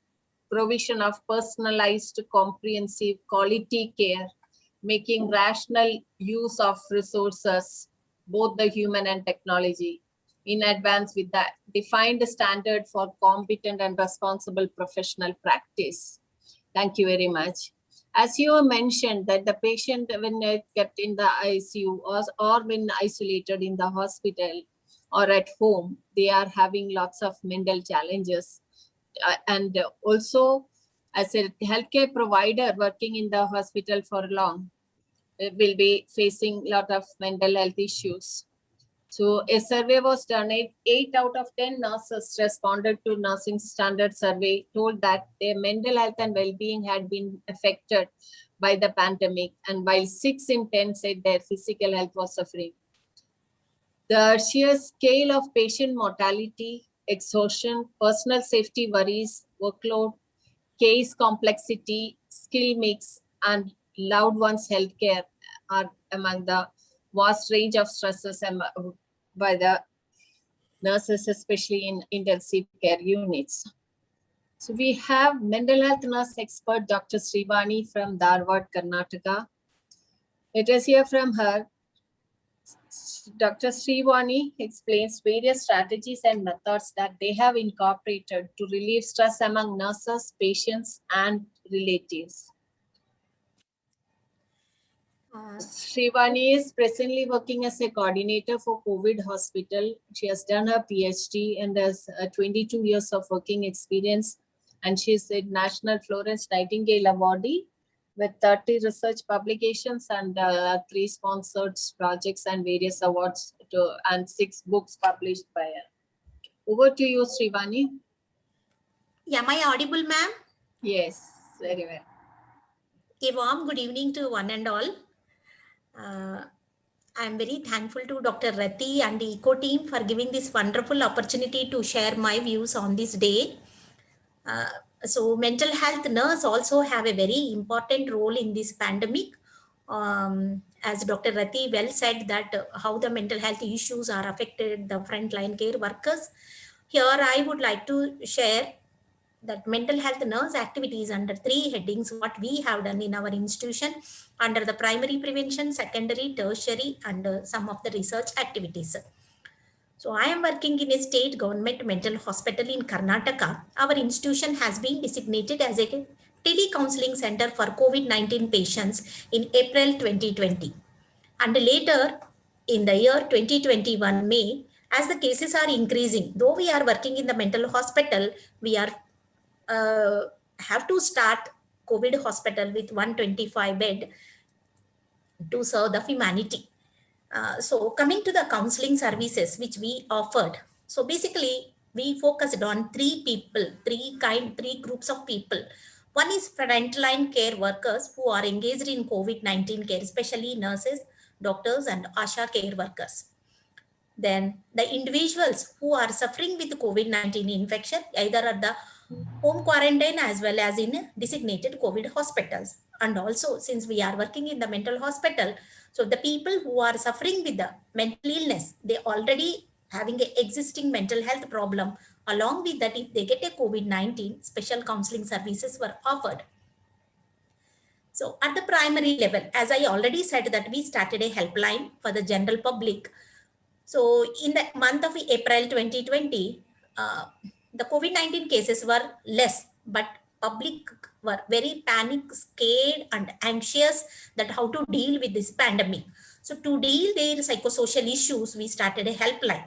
provision of personalized, comprehensive, quality care, making rational use of resources, both the human and technology, in advance with the defined standard for competent and responsible professional practice. Thank you very much. As you mentioned that the patient, when kept in the ICU or when isolated in the hospital or at home, they are having lots of mental challenges. And also, as a healthcare provider working in the hospital for long, will be facing a lot of mental health issues. So a survey was done. 8 out of 10 nurses responded to nursing standard survey, told that their mental health and well-being had been affected by the pandemic, and while 6 in 10 said their physical health was suffering. The sheer scale of patient mortality, exhaustion, personal safety worries, workload, case complexity, skill mix, and loved ones' healthcare are among the vast range of stresses by the nurses, especially in intensive care units. So we have mental health nurse expert Dr. Srivani from Dharwad, Karnataka. Let us hear from her. Dr. Srivani explains various strategies and methods that they have incorporated to relieve stress among nurses, patients, and relatives. Srivani is presently working as a coordinator for COVID hospital. She has done her PhD and has 22 years of working experience. And she is a National Florence Nightingale awardee with 30 research publications and 3 sponsored projects and various awards and 6 books published by her. Over to you, Srivani. Yeah, am I audible, ma'am? Yes, very well. A warm good evening to one and all. I'm very thankful to Dr. Rati and the ECO team for giving this wonderful opportunity to share my views on this day. So mental health nurse also have a very important role in this pandemic. As Dr. Rati well said that how the mental health issues are affected the frontline care workers. Here I would like to share that mental health nurse activities under 3 headings what we have done in our institution under the primary prevention, secondary, tertiary, and some of the research activities. So I am working in a state government mental hospital in Karnataka. Our institution has been designated as a tele-counseling center for COVID-19 patients in April 2020. And later in the year 2021 May, as the cases are increasing, though we are working in the mental hospital, we are have to start COVID hospital with 125 bed to serve the humanity. So coming to the counseling services which we offered. So basically we focused on 3 groups of people. One is frontline care workers who are engaged in COVID-19 care, especially nurses, doctors, and ASHA care workers. Then the individuals who are suffering with COVID-19 infection, either at the home quarantine as well as in designated COVID hospitals. And also, since we are working in the mental hospital, so the people who are suffering with the mental illness, they already having an existing mental health problem. Along with that, if they get a COVID-19, special counseling services were offered. So at the primary level, as I already said that we started a helpline for the general public. So in the month of April 2020, the COVID-19 cases were less, but public were very panic, scared, and anxious that how to deal with this pandemic. So to deal their psychosocial issues, we started a helpline.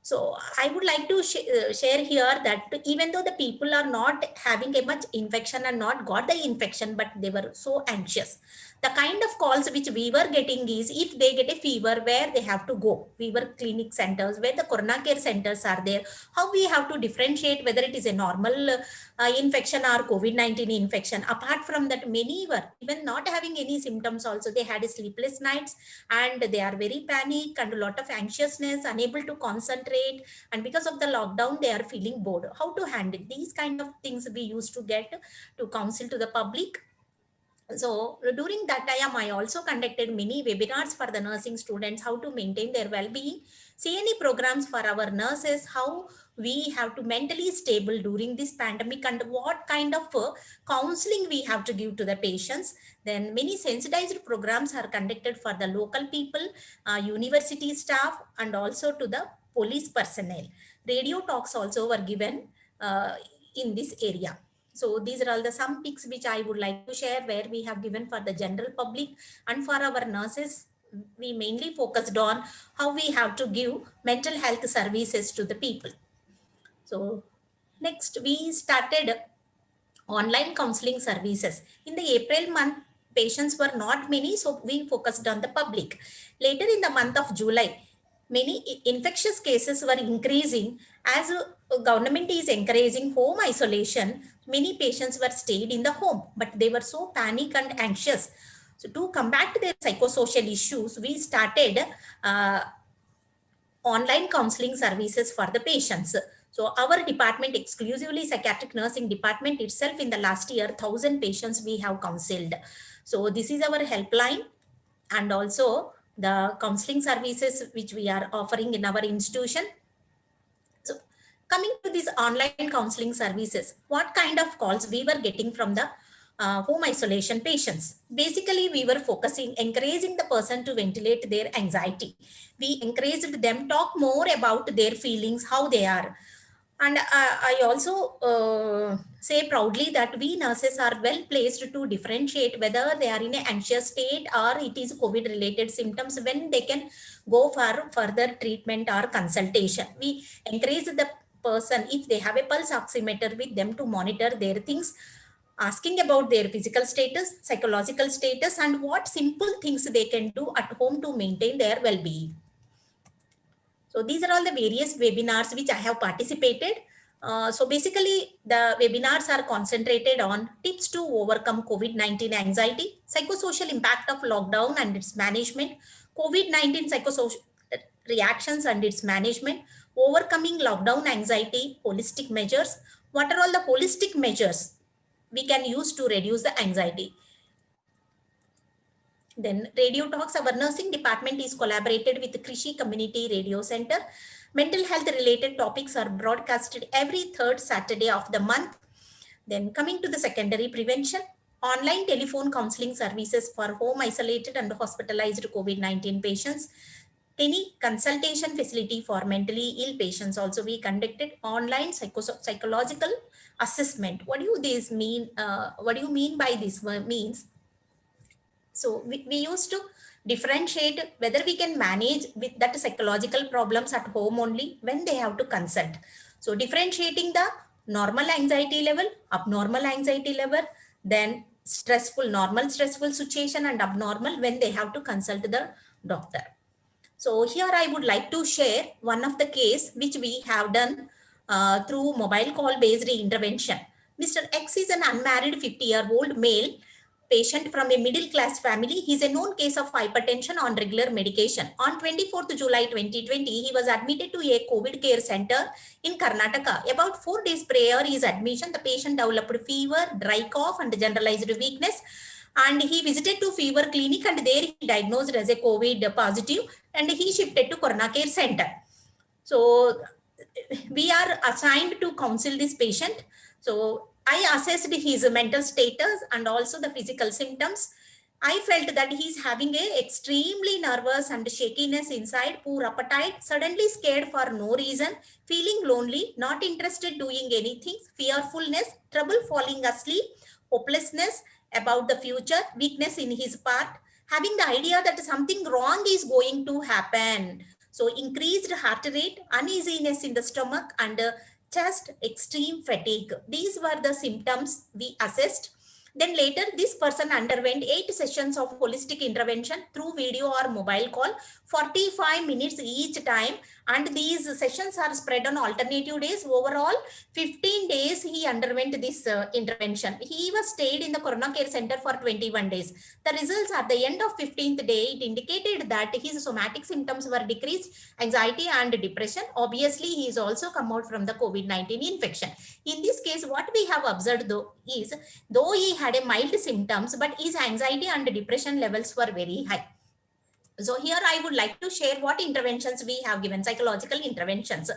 So I would like to share here that even though the people are not having a much infection and not got the infection, but they were so anxious. The kind of calls which we were getting is if they get a fever, where they have to go. Fever clinic centers, where the corona care centers are there. How we have to differentiate whether it is a normal infection or COVID-19 infection. Apart from that, many were even not having any symptoms also. They had sleepless nights and they are very panic and a lot of anxiousness, unable to concentrate concentrate, and because of the lockdown they are feeling bored. How to handle these kind of things we used to get to counsel to the public. So during that time, I also conducted many webinars for the nursing students, how to maintain their well-being, CNE programs for our nurses, how we have to mentally stable during this pandemic, and what kind of counseling we have to give to the patients. Then many sensitized programs are conducted for the local people, university staff, and also to the police personnel. Radio talks also were given in this area. So these are all the some pics which I would like to share, where we have given for the general public, and for our nurses we mainly focused on how we have to give mental health services to the people. So next we started online counseling services. In the April month, patients were not many, so we focused on the public. Later in the month of July, many infectious cases were increasing. As government is encouraging home isolation, many patients were stayed in the home, but they were so panic and anxious. So to combat their psychosocial issues, we started online counseling services for the patients. So our department, exclusively psychiatric nursing department itself, in the last year, 1,000 patients we have counseled. So this is our helpline, and also the counseling services which we are offering in our institution. So coming to these online counseling services, what kind of calls we were getting from the home isolation patients? Basically, we were focusing, encouraging the person to ventilate their anxiety. We encouraged them talk more about their feelings, how they are. And I also say proudly that we nurses are well placed to differentiate whether they are in an anxious state or it is COVID related symptoms, when they can go for further treatment or consultation. We encourage the person, if they have a pulse oximeter with them, to monitor their things, asking about their physical status, psychological status, and what simple things they can do at home to maintain their well-being. So these are all the various webinars which I have participated. So basically the webinars are concentrated on tips to overcome COVID-19 anxiety, psychosocial impact of lockdown and its management, COVID-19 psychosocial reactions and its management, overcoming lockdown anxiety, holistic measures. What are all the holistic measures we can use to reduce the anxiety? Then radio talks, our nursing department is collaborated with the Krishi Community Radio Center. Mental health related topics are broadcasted every third Saturday of the month. Then coming to the secondary prevention, online telephone counseling services for home isolated and hospitalized COVID-19 patients. Any consultation facility for mentally ill patients. Also, we conducted online psychological assessment. What do this mean? What do you mean by this? Means, so we used to differentiate whether we can manage with that psychological problems at home only when they have to consult. So differentiating the normal anxiety level, abnormal anxiety level, then stressful, normal stressful situation, and abnormal when they have to consult the doctor. So here I would like to share one of the case which we have done through mobile call based intervention. Mr. X is an unmarried 50-year-old male patient from a middle class family. He is a known case of hypertension on regular medication. On 24th July 2020, he was admitted to a COVID care center in Karnataka. About 4 days prior his admission, the patient developed fever, dry cough, and generalized weakness. And he visited to fever clinic, and there he diagnosed as a COVID positive, and he shifted to Corona Care Center. So we are assigned to counsel this patient. So I assessed his mental status and also the physical symptoms. I felt that he is having a extremely nervous and shakiness inside, poor appetite, suddenly scared for no reason, feeling lonely, not interested doing anything, fearfulness, trouble falling asleep, hopelessness about the future, weakness in his part, having the idea that something wrong is going to happen. So increased heart rate, uneasiness in the stomach, and chest, extreme fatigue. These were the symptoms we assessed. Then later, this person underwent 8 sessions of holistic intervention through video or mobile call, 45 minutes each time. And these sessions are spread on alternative days. Overall, 15 days he underwent this intervention. He was stayed in the Corona Care Center for 21 days. The results at the end of 15th day, it indicated that his somatic symptoms were decreased, anxiety and depression. Obviously, he is also come out from the COVID-19 infection. In this case, what we have observed though is, though he had a mild symptoms, but his anxiety and depression levels were very high. So here I would like to share what interventions we have given, psychological interventions.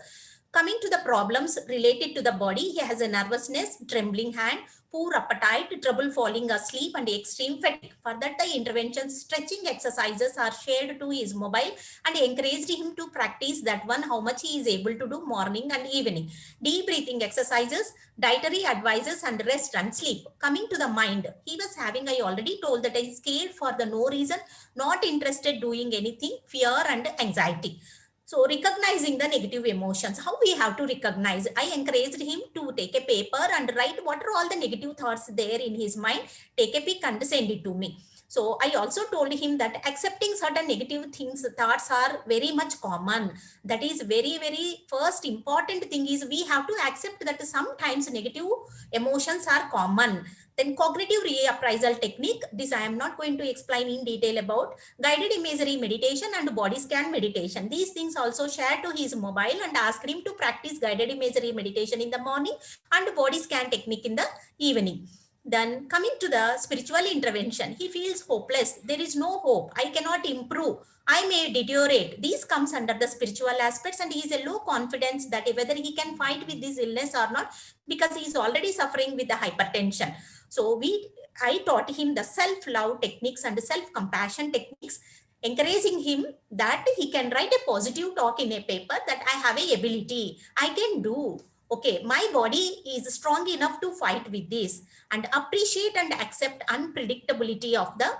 Coming to the problems related to the body, he has a nervousness, trembling hand, poor appetite, trouble falling asleep, and extreme fatigue. For that, the interventions, stretching exercises are shared to his mobile and encouraged him to practice that one, how much he is able to do morning and evening. Deep breathing exercises, dietary advices, and rest and sleep. Coming to the mind, he was having, I already told that I scared for the no reason, not interested doing anything, fear and anxiety. So recognizing the negative emotions, how we have to recognize? I encouraged him to take a paper and write what are all the negative thoughts there in his mind, take a pic and send it to me. So I also told him that accepting certain negative things, thoughts are very much common. That is very, very first important thing is we have to accept that sometimes negative emotions are common. Then cognitive reappraisal technique, this I am not going to explain in detail about. Guided imagery meditation and body scan meditation. These things also share to his mobile and ask him to practice guided imagery meditation in the morning and body scan technique in the evening. Then coming to the spiritual intervention, he feels hopeless. There is no hope. I cannot improve. I may deteriorate. These comes under the spiritual aspects, and he is a low confidence that whether he can fight with this illness or not, because he is already suffering with the hypertension. So I taught him the self-love techniques and self-compassion techniques, encouraging him that he can write a positive talk in a paper that I have a ability, I can do. Okay, my body is strong enough to fight with this, and appreciate and accept unpredictability of the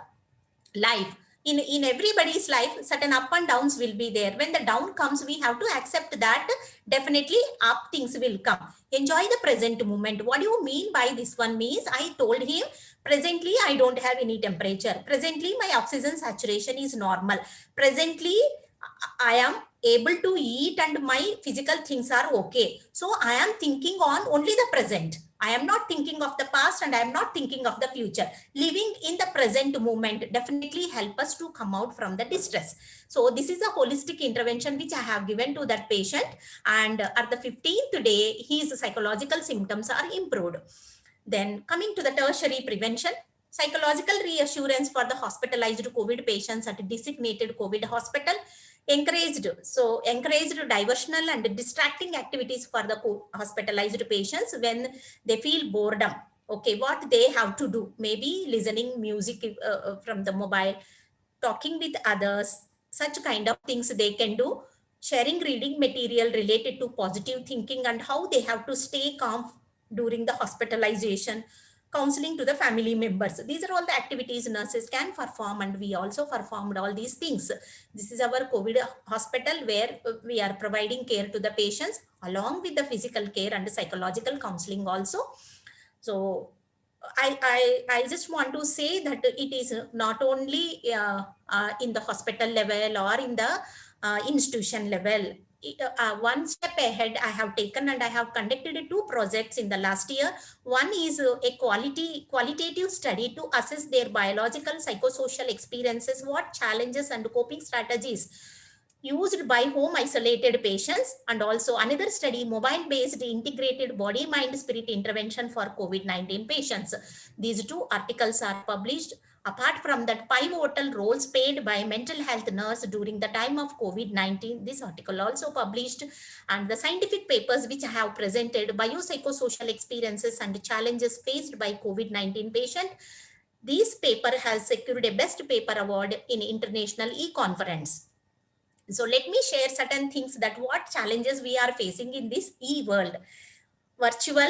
life. In everybody's life, certain up and downs will be there. When the down comes, we have to accept that definitely up things will come. Enjoy the present moment. What do you mean by this one means? I told him, presently I don't have any temperature. Presently my oxygen saturation is normal. Presently I am able to eat and my physical things are okay. So I am thinking on only the present. I am not thinking of the past and I am not thinking of the future. Living in the present moment definitely help us to come out from the distress. So this is a holistic intervention which I have given to that patient, and at the 15th day, his psychological symptoms are improved. Then coming to the tertiary prevention, psychological reassurance for the hospitalized COVID patients at designated COVID hospital. Encouraged diversional and distracting activities for the hospitalized patients when they feel boredom. Okay, what they have to do, maybe listening music from the mobile, talking with others, such kind of things they can do. Sharing reading material related to positive thinking and how they have to stay calm during the hospitalization. Counseling to the family members. These are all the activities nurses can perform, and we also performed all these things. This is our COVID hospital where we are providing care to the patients along with the physical care and psychological counseling also. So I just want to say that it is not only in the hospital level or in the institution level. One step ahead I have taken, and I have conducted 2 projects in the last year. One is a qualitative study to assess their biological psychosocial experiences, what challenges and coping strategies used by home isolated patients, and also another study, mobile based integrated body mind spirit intervention for COVID-19 patients. These 2 articles are published. Apart from that, pivotal roles played by mental health nurse during the time of COVID-19, this article also published, and the scientific papers which I have presented, biopsychosocial experiences and challenges faced by COVID-19 patient. This paper has secured a best paper award in international e-conference. So let me share certain things that what challenges we are facing in this e-world. Virtual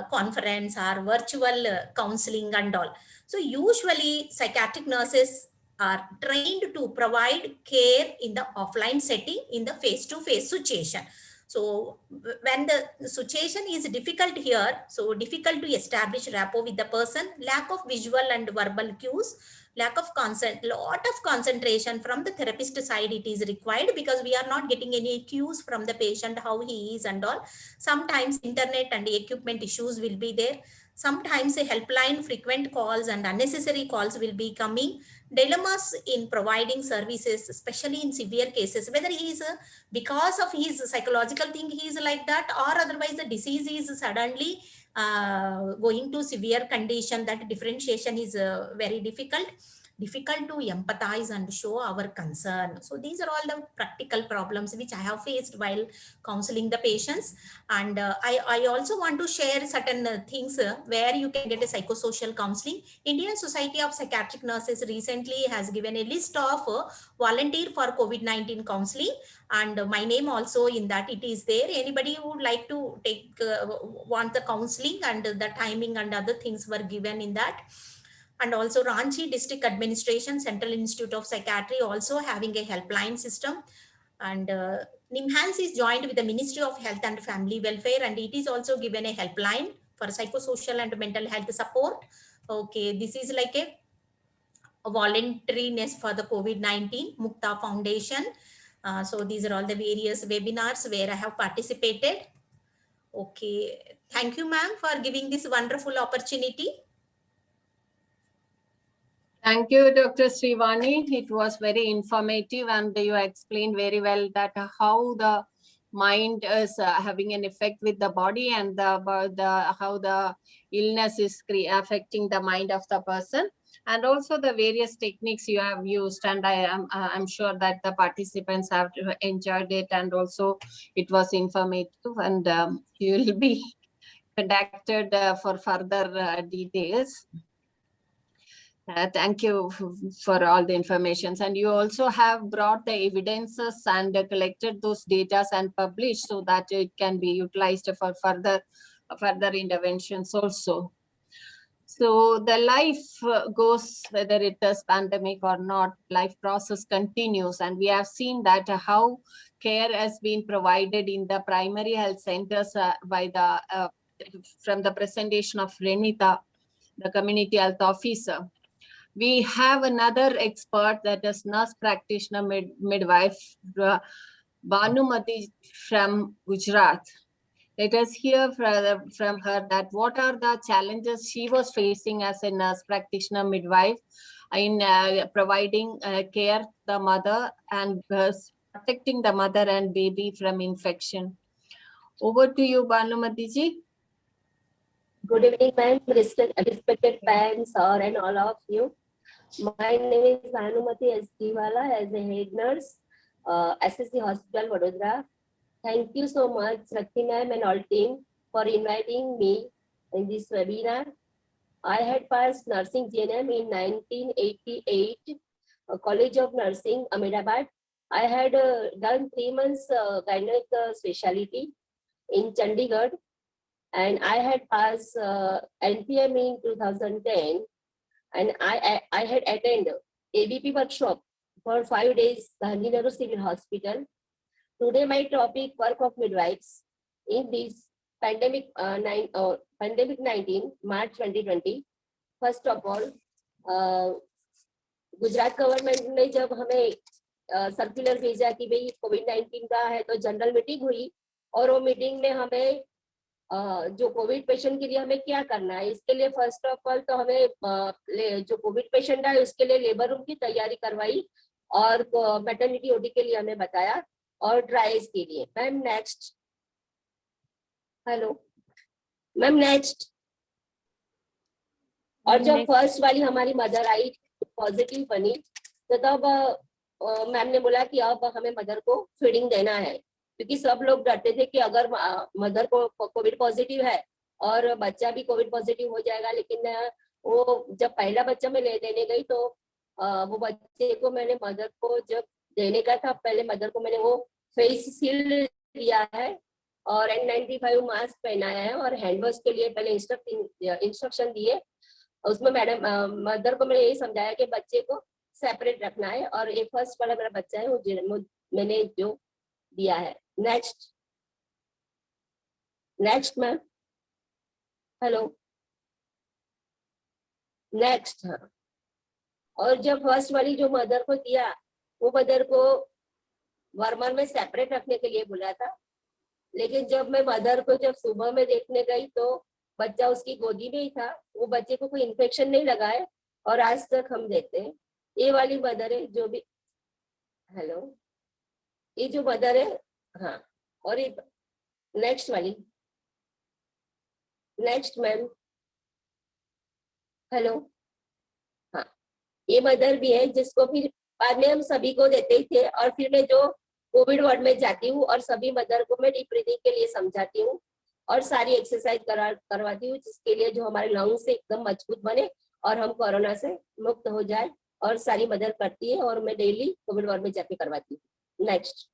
conference or virtual counseling and all. So usually psychiatric nurses are trained to provide care in the offline setting in the face-to-face situation. So when the situation is difficult here, so difficult to establish rapport with the person, lack of visual and verbal cues, lack of lot of concentration from the therapist side it is required, because we are not getting any cues from the patient how he is and all. Sometimes internet and equipment issues will be there. Sometimes a helpline frequent calls and unnecessary calls will be coming. Dilemmas in providing services, especially in severe cases, whether he is because of his psychological thing he is like that, or otherwise the disease is suddenly going to severe condition, that differentiation is very difficult to empathize and show our concern. So these are all the practical problems which I have faced while counseling the patients. And I also want to share certain things where you can get a psychosocial counseling. Indian Society of Psychiatric Nurses recently has given a list of volunteer for COVID-19 counseling, and my name also in that it is there. Anybody who would like to take want the counseling, and the timing and other things were given in that. And also Ranchi District Administration, Central Institute of Psychiatry also having a helpline system. And NIMHANS is joined with the Ministry of Health and Family Welfare, and it is also given a helpline for psychosocial and mental health support. Okay, this is like a voluntariness for the COVID-19, Mukta Foundation. So these are all the various webinars where I have participated. Okay, thank you, ma'am, for giving this wonderful opportunity. Thank you, Dr. Srivani. It was very informative, and you explained very well that how the mind is having an effect with the body, and how the illness is affecting the mind of the person, and also the various techniques you have used. And I'm sure that the participants have enjoyed it, and also it was informative, and you will be contacted for further details. Thank you for all the informations. And you also have brought the evidences and collected those data and published, so that it can be utilized for further interventions also. So the life goes, whether it is pandemic or not, life process continues. And we have seen that how care has been provided in the primary health centers by the from the presentation of Renita, the community health officer. We have another expert, that is nurse practitioner midwife Bhanumati from Gujarat. Let us hear from her that what are the challenges she was facing as a nurse practitioner midwife in providing care to the mother and protecting the mother and baby from infection. Over to you, Bhanumati ji. Good evening, ma'am, respected parents, sir, and all of you. My name is Bhanumati S. Diwala, as a head nurse, SSC Hospital, Vadodara. Thank you so much, Rakhi ma'am and all team, for inviting me in this webinar. I had passed nursing GNM in 1988, College of Nursing, Ahmedabad. I had done 3 months gynec specialty in Chandigarh, and I had passed NPM in 2010. And I had attended ABP workshop for 5 days, Gandhinagar Civil Hospital. Today, my topic, work of midwives in this pandemic 19, March 2020. First of all, Gujarat government ने जब हमें circular भेजा कि भाई कोविड-19 का है, तो general meeting हुई, और वो मीटिंग में हमें जो कोविड पेशेंट के लिए हमें क्या करना है, इसके लिए फर्स्ट ऑफ ऑल तो हमें जो कोविड पेशेंट है उसके लिए लेबर रूम की तैयारी करवाई, और मैटरनिटी ओटी के लिए हमें बताया, और ड्राइज के लिए। Ma'am next, hello ma'am next. और जब फर्स्ट वाली हमारी मदर आई पॉजिटिव बनी, तो तब मैम ने बोला कि अब हमें मदर को फीडिंग देना है, क्योंकि सब लोग डरते थे कि अगर मदर को कोविड पॉजिटिव है और बच्चा भी कोविड पॉजिटिव हो जाएगा। लेकिन वो जब पहला बच्चा मैं ले देने गई, तो वो बच्चे को मैंने मदर को जब देने का था, पहले मदर को मैंने वो फेस शील्ड दिया है और N95 मास्क पहनाया है, और हैंड वॉश के लिए पहले इंस्ट्रक्शन दिए। उसमें मैडम मदर को मैंने यही समझाया कि बच्चे को सेपरेट रखना है, और एक फर्स्ट वाला मेरा बच्चा है वो मैंने जो दिया है। Next, next ma'am, hello, next. हाँ, और जब फर्स्ट वाली जो मदर को दिया, वो मदर को वर्मर में सेपरेट रखने के लिए बोला था, लेकिन जब मैं मदर को जब सुबह में देखने गई तो बच्चा उसकी गोदी में ही था, वो बच्चे को कोई इन्फेक्शन नहीं लगा है और आज तक हम देखते हैं। ये वाली मदर है जो भी, हेलो, ये जो मदर है, हाँ, और ये नेक्स्ट वाली, नेक्स्ट मैम, हेलो, हाँ, ये मदर भी है जिसको फिर बाद में हम सभी को देते ही थे, और फिर मैं जो कोविड वार्ड में जाती हूँ और सभी मदर को मैं डीप ब्रीथिंग के लिए समझाती हूँ और सारी एक्सरसाइज करवाती हूँ, जिसके लिए जो हमारे लंग्स से एकदम मजबूत बने और हम कोरोना से मुक्त हो जाए, और सारी मदर करती है और मैं डेली कोविड वार्ड में जाके करवाती हूँ। नेक्स्ट।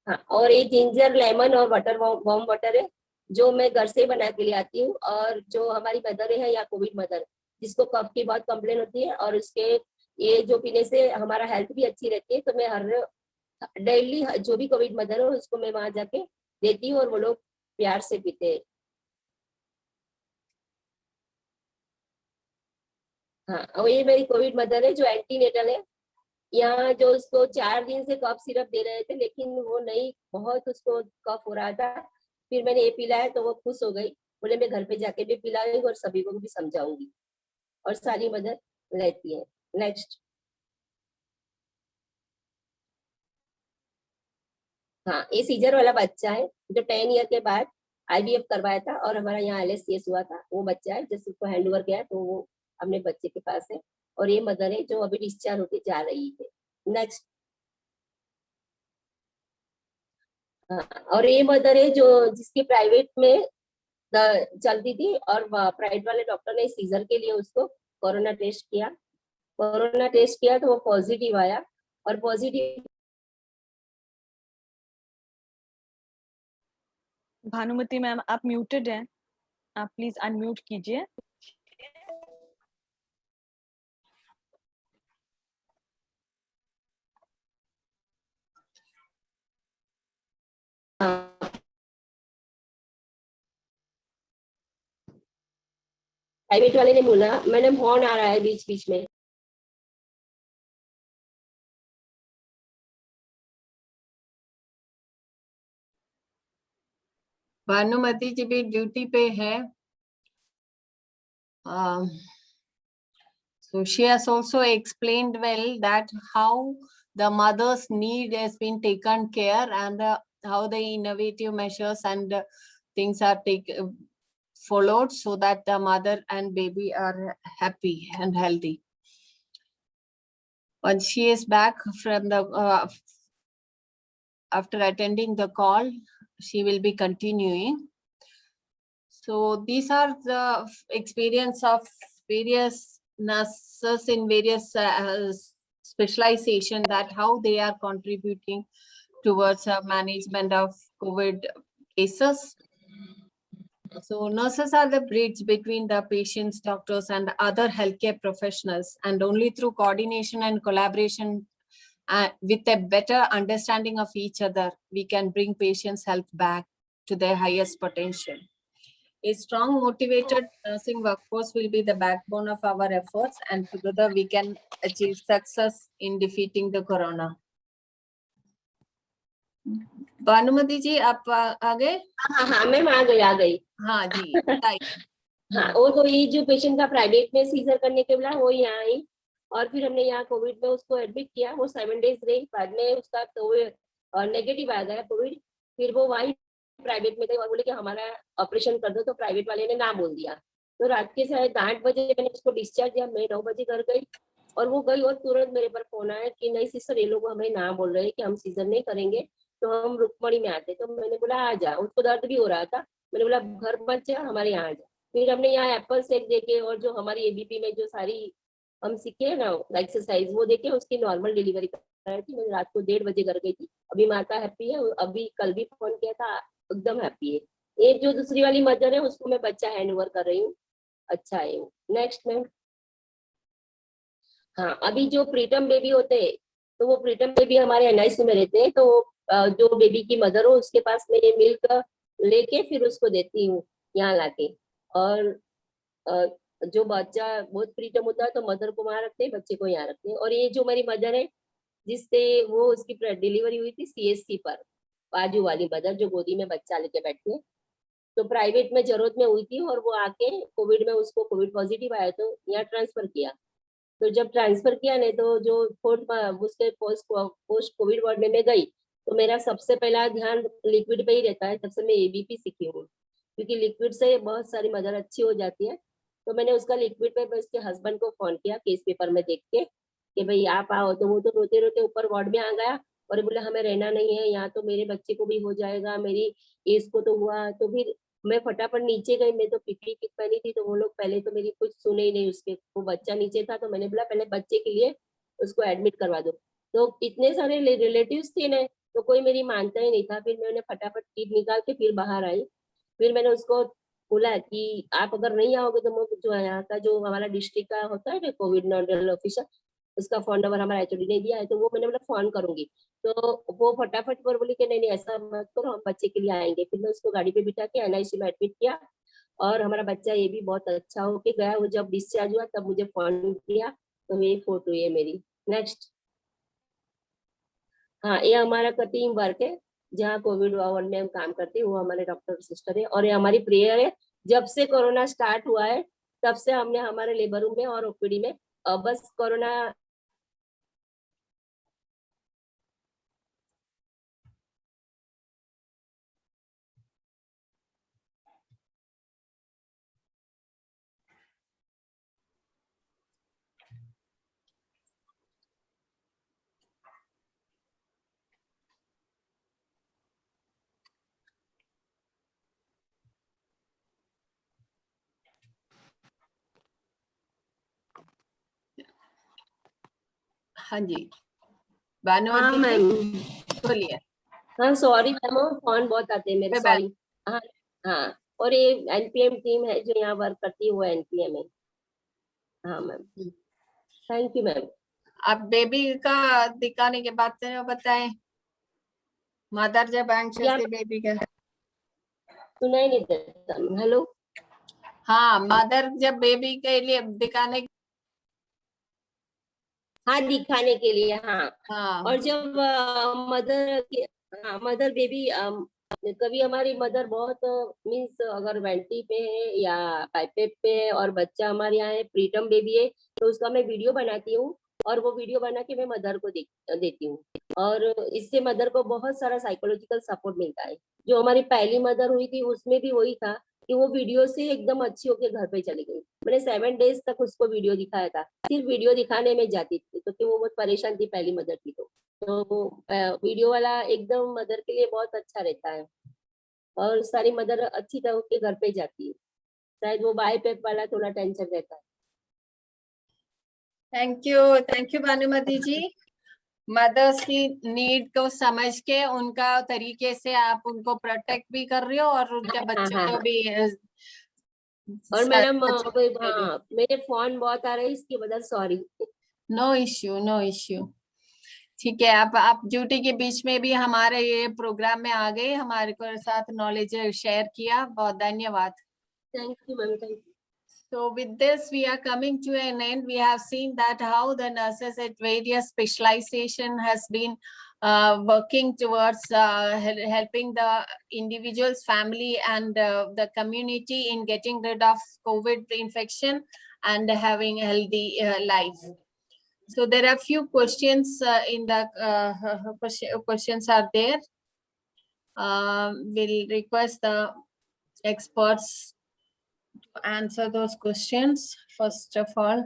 हाँ, और ये जिंजर लेमन और वाटर वार्म वाटर है जो मैं घर से बना के ले आती हूँ, और जो हमारी मदर है या कोविड मदर जिसको कफ की बहुत कंप्लेन होती है, और उसके ये जो पीने से हमारा हेल्थ भी अच्छी रहती है, तो मैं हर डेली जो भी कोविड मदर हो उसको मैं वहां जाके देती हूँ और वो लोग प्यार से पीते हैं। हाँ, और ये मेरी कोविड मदर है जो एंटीनेटल है, यहाँ जो उसको 4 दिन से कफ सिरप दे रहे थे लेकिन वो नहीं, बहुत उसको कफ हो रहा था, फिर मैंने ये पिलाया तो वो खुश हो गई, बोले मैं घर पे जाके भी पिलाऊंगी और सभी को भी समझाऊंगी, और सारी मदद रहती है। नेक्स्ट। हाँ, ये सीजर वाला बच्चा है जो 10 ईयर के बाद IVF करवाया था और हमारा यहाँ LSCS हुआ था, वो बच्चा है जिसको हैंड ओवर किया तो वो अपने बच्चे के पास है, और ये मदर है जो अभी डिस्चार्ज होके जा रही है। नेक्स्ट। हाँ, और ये मदर है जो जिसकी प्राइवेट में चलती थी और प्राइवेट वाले डॉक्टर ने सीजर के लिए उसको कोरोना टेस्ट किया, तो वो पॉजिटिव आया, और पॉजिटिव। भानुमति मैम, आप म्यूटेड हैं, आप प्लीज अनम्यूट कीजिए। प्राइवेट वाले ने बोला मैडम हॉर्न आ रहा है बीच बीच में। भानुमति जी भी ड्यूटी पे है। So she has also explained well that how the mother's need has been taken care, and how the innovative measures and things are followed so that the mother and baby are happy and healthy. Once she is back from the after attending the call, she will be continuing. So these are the experience of various nurses in various specialization, that how they are contributing towards management of COVID cases. So nurses are the bridge between the patients, doctors, and other healthcare professionals, and only through coordination and collaboration with a better understanding of each other, we can bring patients' health back to their highest potential. A strong, motivated nursing workforce will be the backbone of our efforts, and together we can achieve success in defeating the corona. Bhanumati जी, आप आ गए? हाँ हाँ ma'am, आ गई। हाँ जी, बताइए। हाँ, वो तो ये जो पेशेंट का प्राइवेट में सीजर करने के बाद वो यहाँ आई, और फिर हमने यहाँ कोविड में उसको एडमिट किया, वो 7 डेज रही, बाद में उसका कोविड नेगेटिव आ गया कोविड, फिर वो वहीं प्राइवेट में गई और बोले कि हमारा ऑपरेशन कर दो, तो प्राइवेट वाले ने ना बोल दिया, तो रात के 8:30 बजे मैंने उसको डिस्चार्ज दिया, मैं 9 बजे घर गई, और वो गई और तुरंत मेरे पर फोन आया कि नहीं सिस्टर, ये लोग हमें ना बोल रहे हैं कि हम सीजर नहीं करेंगे, तो हम रुक्मणी में आते। तो मैंने बोला आ जा, उसको दर्द भी हो रहा था, मैंने बोला घर मत जा, हमारे यहाँ आ जा। फिर हमने यहाँ एप्पल सेक देके और जो हमारी ABP में जो सारी हम सीखे ना एक्सरसाइज वो देके उसकी नॉर्मल डिलीवरी कराई थी। मैं रात को 1:30 बजे घर गई थी। अभी माता हैप्पी है, अभी कल भी फोन किया था, एकदम हैप्पी है। ये जो दूसरी वाली मदर है उसको मैं बच्चा हैंड ओवर कर रही हूँ, अच्छा है वो। Next ma'am. हाँ, अभी जो प्रीटम बेबी होते हैं तो वो प्रीटम बेबी हमारे NIC में रहते हैं, तो जो बेबी की मदर हो उसके पास मैं ये मिल्क लेके फिर उसको देती हूँ यहाँ लाके। और जो बच्चा बहुत प्रीटम होता है तो मदर को वहां रखते हैं, बच्चे को यहाँ रखते हैं। और ये जो मेरी मदर है जिससे वो उसकी डिलीवरी हुई थी CSC पर, बाजू वाली मदर जो गोदी में बच्चा लेके बैठती है, तो प्राइवेट में जरूरत में हुई थी और वो आके कोविड में उसको कोविड पॉजिटिव आया तो यहाँ ट्रांसफर किया। तो जब ट्रांसफर किया नहीं तो जो उसके पोस्ट कोविड वार्ड में मैं गई तो मेरा सबसे पहला ध्यान लिक्विड पे ही रहता है। तब से मैं ABP सीखी हूँ क्योंकि लिक्विड से बहुत सारी मदर अच्छी हो जाती है। तो मैंने उसका लिक्विड पे उसके हस्बैंड को फोन किया केस पेपर में देख के कि भाई आप आओ। तो वो तो रोते रोते ऊपर वार्ड में आ गया और बोले हमें रहना नहीं है यहाँ, तो मेरे बच्चे को भी हो जाएगा, मेरी एज को तो हुआ। तो फिर मैं फटाफट नीचे गई, मैं तो PPE किट पहनी थी। तो वो लोग पहले तो मेरी कुछ सुने ही नहीं, उसके वो बच्चा नीचे था तो मैंने बोला पहले बच्चे के लिए उसको एडमिट करवा दो। तो इतने सारे रिलेटिव्स थे ना तो कोई मेरी मानता ही नहीं था। फिर मैंने फटाफट किट निकाल के फिर बाहर आई। फिर मैंने उसको बोला कि आप अगर नहीं आओगे तो मैं जो यहाँ का जो हमारा डिस्ट्रिक्ट का होता है कोविड नोडल ऑफिसर, उसका फोन नंबर हमारा HOD ने दिया है तो वो मैंने बोला फोन करूंगी। तो वो फटाफट पर बोली कि नहीं नहीं ऐसा मत करो, हम बच्चे के लिए आएंगे। फिर मैं उसको गाड़ी पे बिठा के NIC में एडमिट किया और हमारा बच्चा ये भी बहुत अच्छा होके गया। वो जब डिस्चार्ज हुआ तब मुझे फोन किया। तो ये फोटो है मेरी। नेक्स्ट। हाँ, ये हमारा टीम वर्क है जहाँ कोविड वार्ड में हम काम करते हैं, वो हमारे डॉक्टर सिस्टर है। और ये हमारी प्रेयर है, जब से कोरोना स्टार्ट हुआ है तब से हमने हमारे लेबर रूम में और OPD में बस कोरोना हाँ जी हाँ भानुमति मैम। जी बोलिए। हाँ सॉरी मैम, फोन बहुत आते हैं मेरे, सॉरी। हाँ हाँ। और ये NPM टीम है जो यहाँ वर्क करती है, वो NPM है। हाँ मैम, थैंक यू मैम। आप बेबी का दिखाने के बाद बताएं, मदर जब एंग्शियस यार थी बेबी का। सुनाई नहीं देता। हेलो। हाँ, मदर जब बेबी के लिए दिखाने। हाँ, दिखाने के लिए। हाँ। हाँ और जब मदर बेबी कभी हमारी मदर बहुत मीन्स अगर वेंटी पे है या पाइपेट पे है और बच्चा हमारे यहाँ है, प्रीटम बेबी है, तो उसका मैं वीडियो बनाती हूँ और वो वीडियो बना के मैं मदर को देती हूँ। और इससे मदर को बहुत सारा साइकोलॉजिकल सपोर्ट मिलता है। जो हमारी पहली मदर हुई थी उसमें भी वही था कि वो वीडियो से एकदम अच्छी होके घर पे चली गई। मैंने 7 डेज तक उसको वीडियो दिखाया था, सिर्फ वीडियो दिखाने में जाती थी क्योंकि वो बहुत परेशान थी, पहली मदर थी। तो वीडियो वाला एकदम मदर के लिए बहुत अच्छा रहता है और सारी मदर अच्छी तरह के घर पे जाती है। शायद वो बाय पेप वाला थोड़ा टेंशन रहता है। Thank you Bhanumati ji. Mothers की नीड को समझ के उनका तरीके से आप उनको प्रोटेक्ट भी कर रहे हो और उनके बच्चों हाँ, को हाँ। भी और मैडम बच्चों को भी। हाँ, मेरे फोन बहुत आ रहे हैं इसकी वजह, sorry. No issue no issue. ठीक है, आप ड्यूटी के बीच में भी हमारे ये प्रोग्राम में आ गए, हमारे को साथ नॉलेज शेयर किया, बहुत धन्यवाद। Thank you ma'am, thank you. So with this, we are coming to an end. We have seen that how the nurses at various specialization has been working towards helping the individual's family and the community in getting rid of COVID infection and having a healthy life. So there are few questions in the questions are there. We'll request the experts to answer those questions. First of all,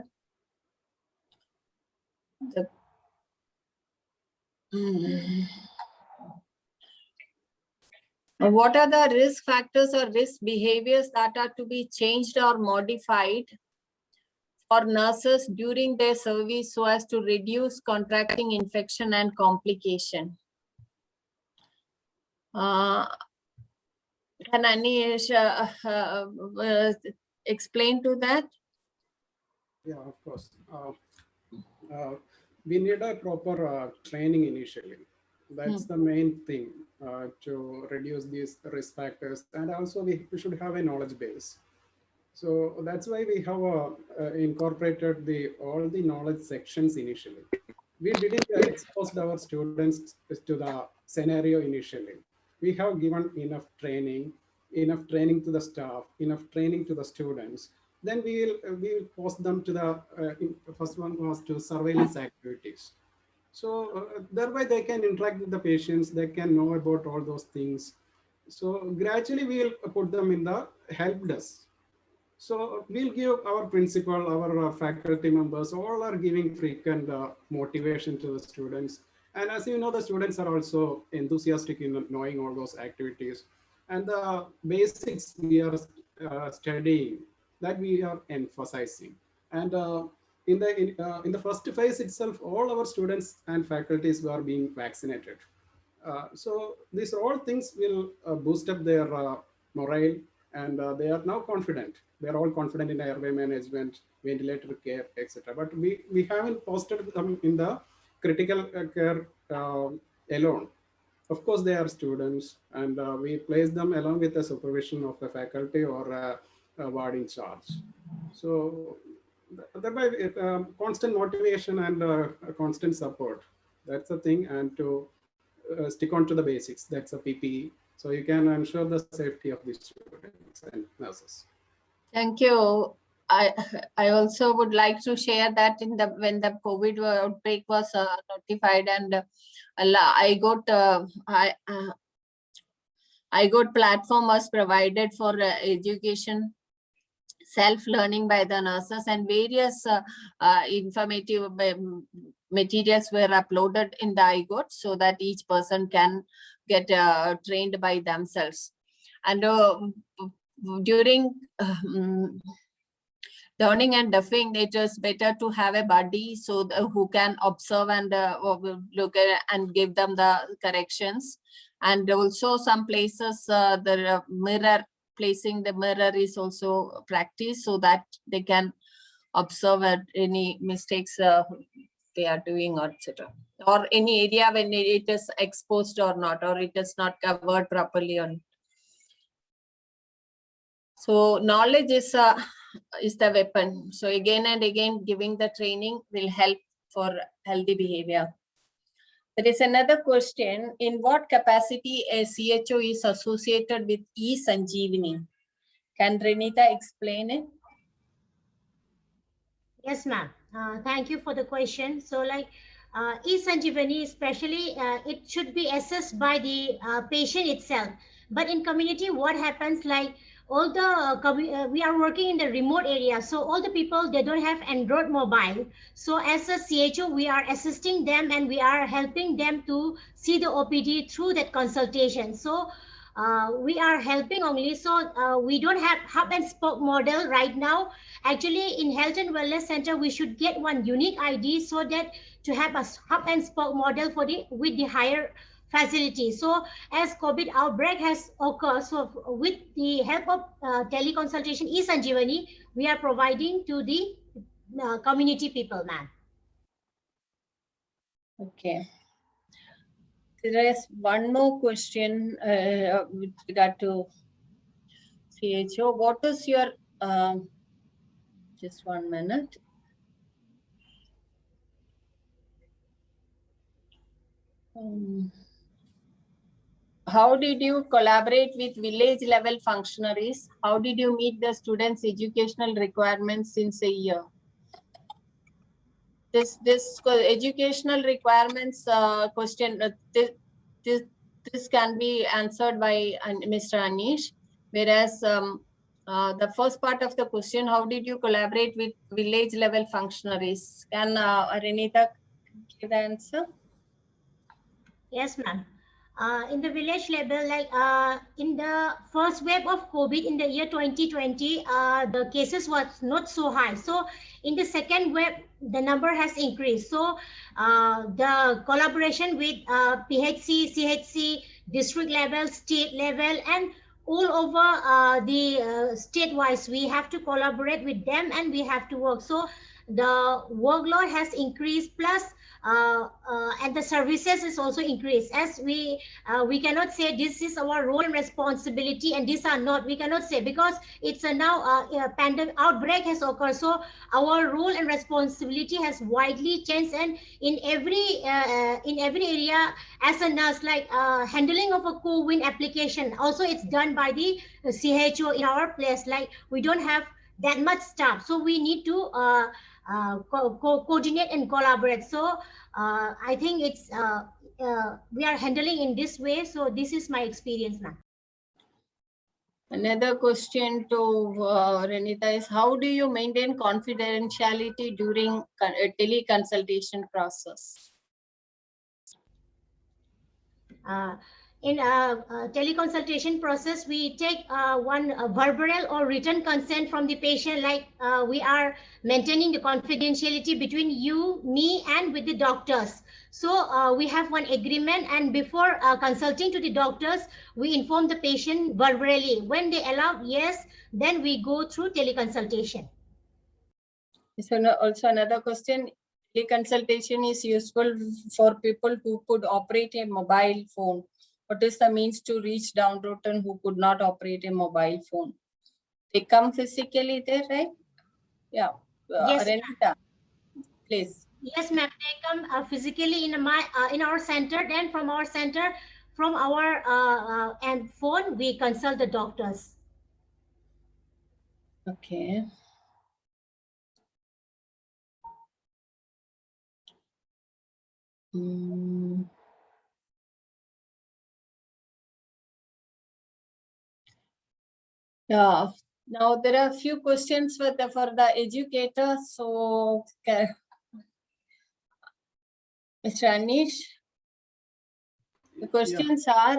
what are the risk factors or risk behaviors that are to be changed or modified for nurses during their service so as to reduce contracting infection and complication? Can Anish explain to that? Yeah, of course. We need a proper training initially. That's the main thing to reduce these risk factors. And also we should have a knowledge base. So that's why we have incorporated all the knowledge sections initially. We didn't expose our students to the scenario initially. We have given enough training to the staff, enough training to the students. Then we will post them to the first one was to surveillance activities. So thereby they can interact with the patients, they can know about all those things. So gradually we'll put them in the help desk. So we'll give our principal, our faculty members, all are giving frequent motivation to the students. And as you know, the students are also enthusiastic in knowing all those activities. And the basics we are studying, that we are emphasizing. And in the first phase itself, all our students and faculties were being vaccinated. So these all things will boost up their morale, and they are now confident. They are all confident in airway management, ventilator care, etc. But we haven't posted them in the critical care alone. Of course, they are students, and we place them along with the supervision of the faculty or a ward in charge. So thereby constant motivation and constant support. That's the thing, and to stick on to the basics. That's a PPE. So you can ensure the safety of the students and nurses. Thank you. I also would like to share that when the COVID outbreak was notified, and I got platform was provided for education, self-learning by the nurses, and various informative materials were uploaded in the iGOT so that each person can get trained by themselves. And during learning and deafing, it is better to have a buddy so who can observe and look at and give them the corrections. And also some places the mirror, placing the mirror is also practiced so that they can observe at any mistakes they are doing, etc. Or any area when it is exposed or not, or it is not covered properly on. So knowledge is the weapon. So again and again, giving the training will help for healthy behavior. There is another question. In what capacity a CHO is associated with eSanjeevani? Can Renita explain it? Yes, ma'am. Thank you for the question. So like eSanjeevani, especially it should be assessed by the patient itself. But in community, what happens, like all the we are working in the remote area, so all the people, they don't have Android mobile. So as a CHO, we are assisting them and we are helping them to see the OPD through that consultation. So we are helping only. So we don't have hub and spoke model right now. Actually, in Health and Wellness Center, we should get one unique ID so that to have a hub and spoke model for with the higher facility. So as COVID outbreak has occurred, so with the help of teleconsultation eSanjeevani, we are providing to the community people, ma'am. Okay. There is one more question with regard to CHO. What is your, just 1 minute. How did you collaborate with village level functionaries? How did you meet the students' educational requirements since a year? This educational requirements question, this can be answered by Mr. Anish, whereas the first part of the question, how did you collaborate with village level functionaries? Can Renita give the answer? Yes, ma'am. In the village level, like in the first wave of COVID in the year 2020, the cases was not so high. So in the second wave, the number has increased. So the collaboration with PHC, CHC, district level, state level, and all over the state-wise, we have to collaborate with them and we have to work. So the workload has increased, plus and the services is also increased. As we cannot say this is our role and responsibility and these are not. We cannot say, because it's a now a pandemic outbreak has occurred. So our role and responsibility has widely changed, and in every area, as a nurse, like handling of a co-win application, also it's done by the CHO in our place. Like we don't have that much staff, so we need to coordinate and collaborate. So I think it's we are handling in this way. So this is my experience now. Another question to Renita is, how do you maintain confidentiality during teleconsultation process? In teleconsultation process, we take one verbal or written consent from the patient, like we are maintaining the confidentiality between you, me, and with the doctors. So we have one agreement, and before consulting to the doctors, we inform the patient verbally. When they allow yes, then we go through teleconsultation. So also another question, teleconsultation is useful for people who could operate a mobile phone. What is the means to reach downtrodden who could not operate a mobile phone? They come physically there, right? Yeah. Yes, Renita, please. Yes, ma'am. They come physically in our center. Then from our center, from our and phone, we consult the doctors. Okay. Yeah. Now there are a few questions for the educators. So, Mr. Anish, the questions are: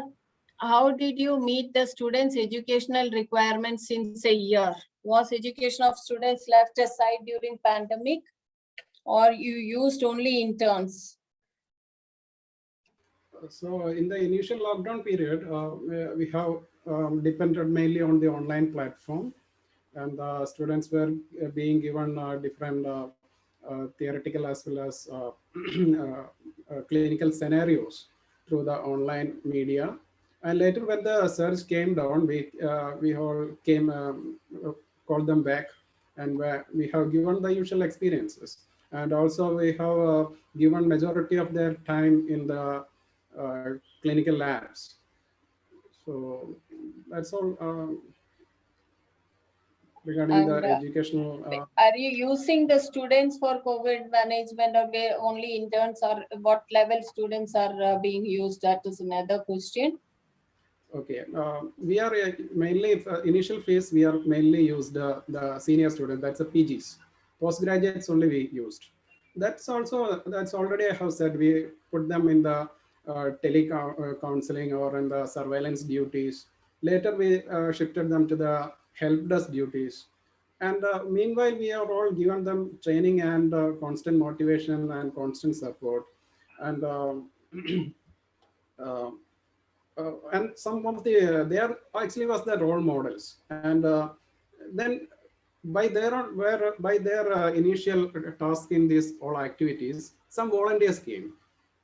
how did you meet the students' educational requirements since a year? Was education of students left aside during pandemic, or you used only interns? So in the initial lockdown period, we have depended mainly on the online platform, and the students were being given different theoretical as well as clinical scenarios through the online media. And later, when the surge came down, we all called them back, and we have given the usual experiences. And also, we have given majority of their time in the clinical labs. So that's all regarding the educational. Are you using the students for COVID management, or only interns, or what level students are being used? That is another question. Okay, we are mainly initial phase. We are mainly used the senior student. That's the PGs. Postgraduates only we used. That's already I have said. We put them in the counseling or in the surveillance duties. Later we shifted them to the help desk duties. And meanwhile, we are all given them training and constant motivation and constant support. And and some of the they are actually was the role models, and then by their initial task in these all activities, some volunteers came,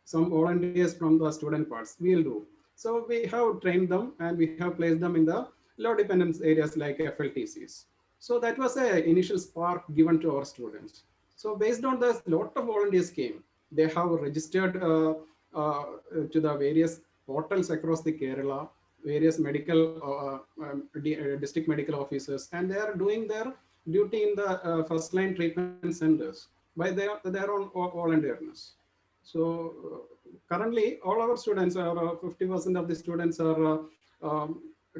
some volunteers from the student parts will do. So we have trained them and we have placed them in the low dependence areas like FLTCs. So that was an initial spark given to our students. So based on this, lot of volunteers came. They have registered to the various portals across the Kerala, various medical district medical officers, and they are doing their duty in the first line treatment centers by their own volunteerness. So currently, all our students are 50% of the students are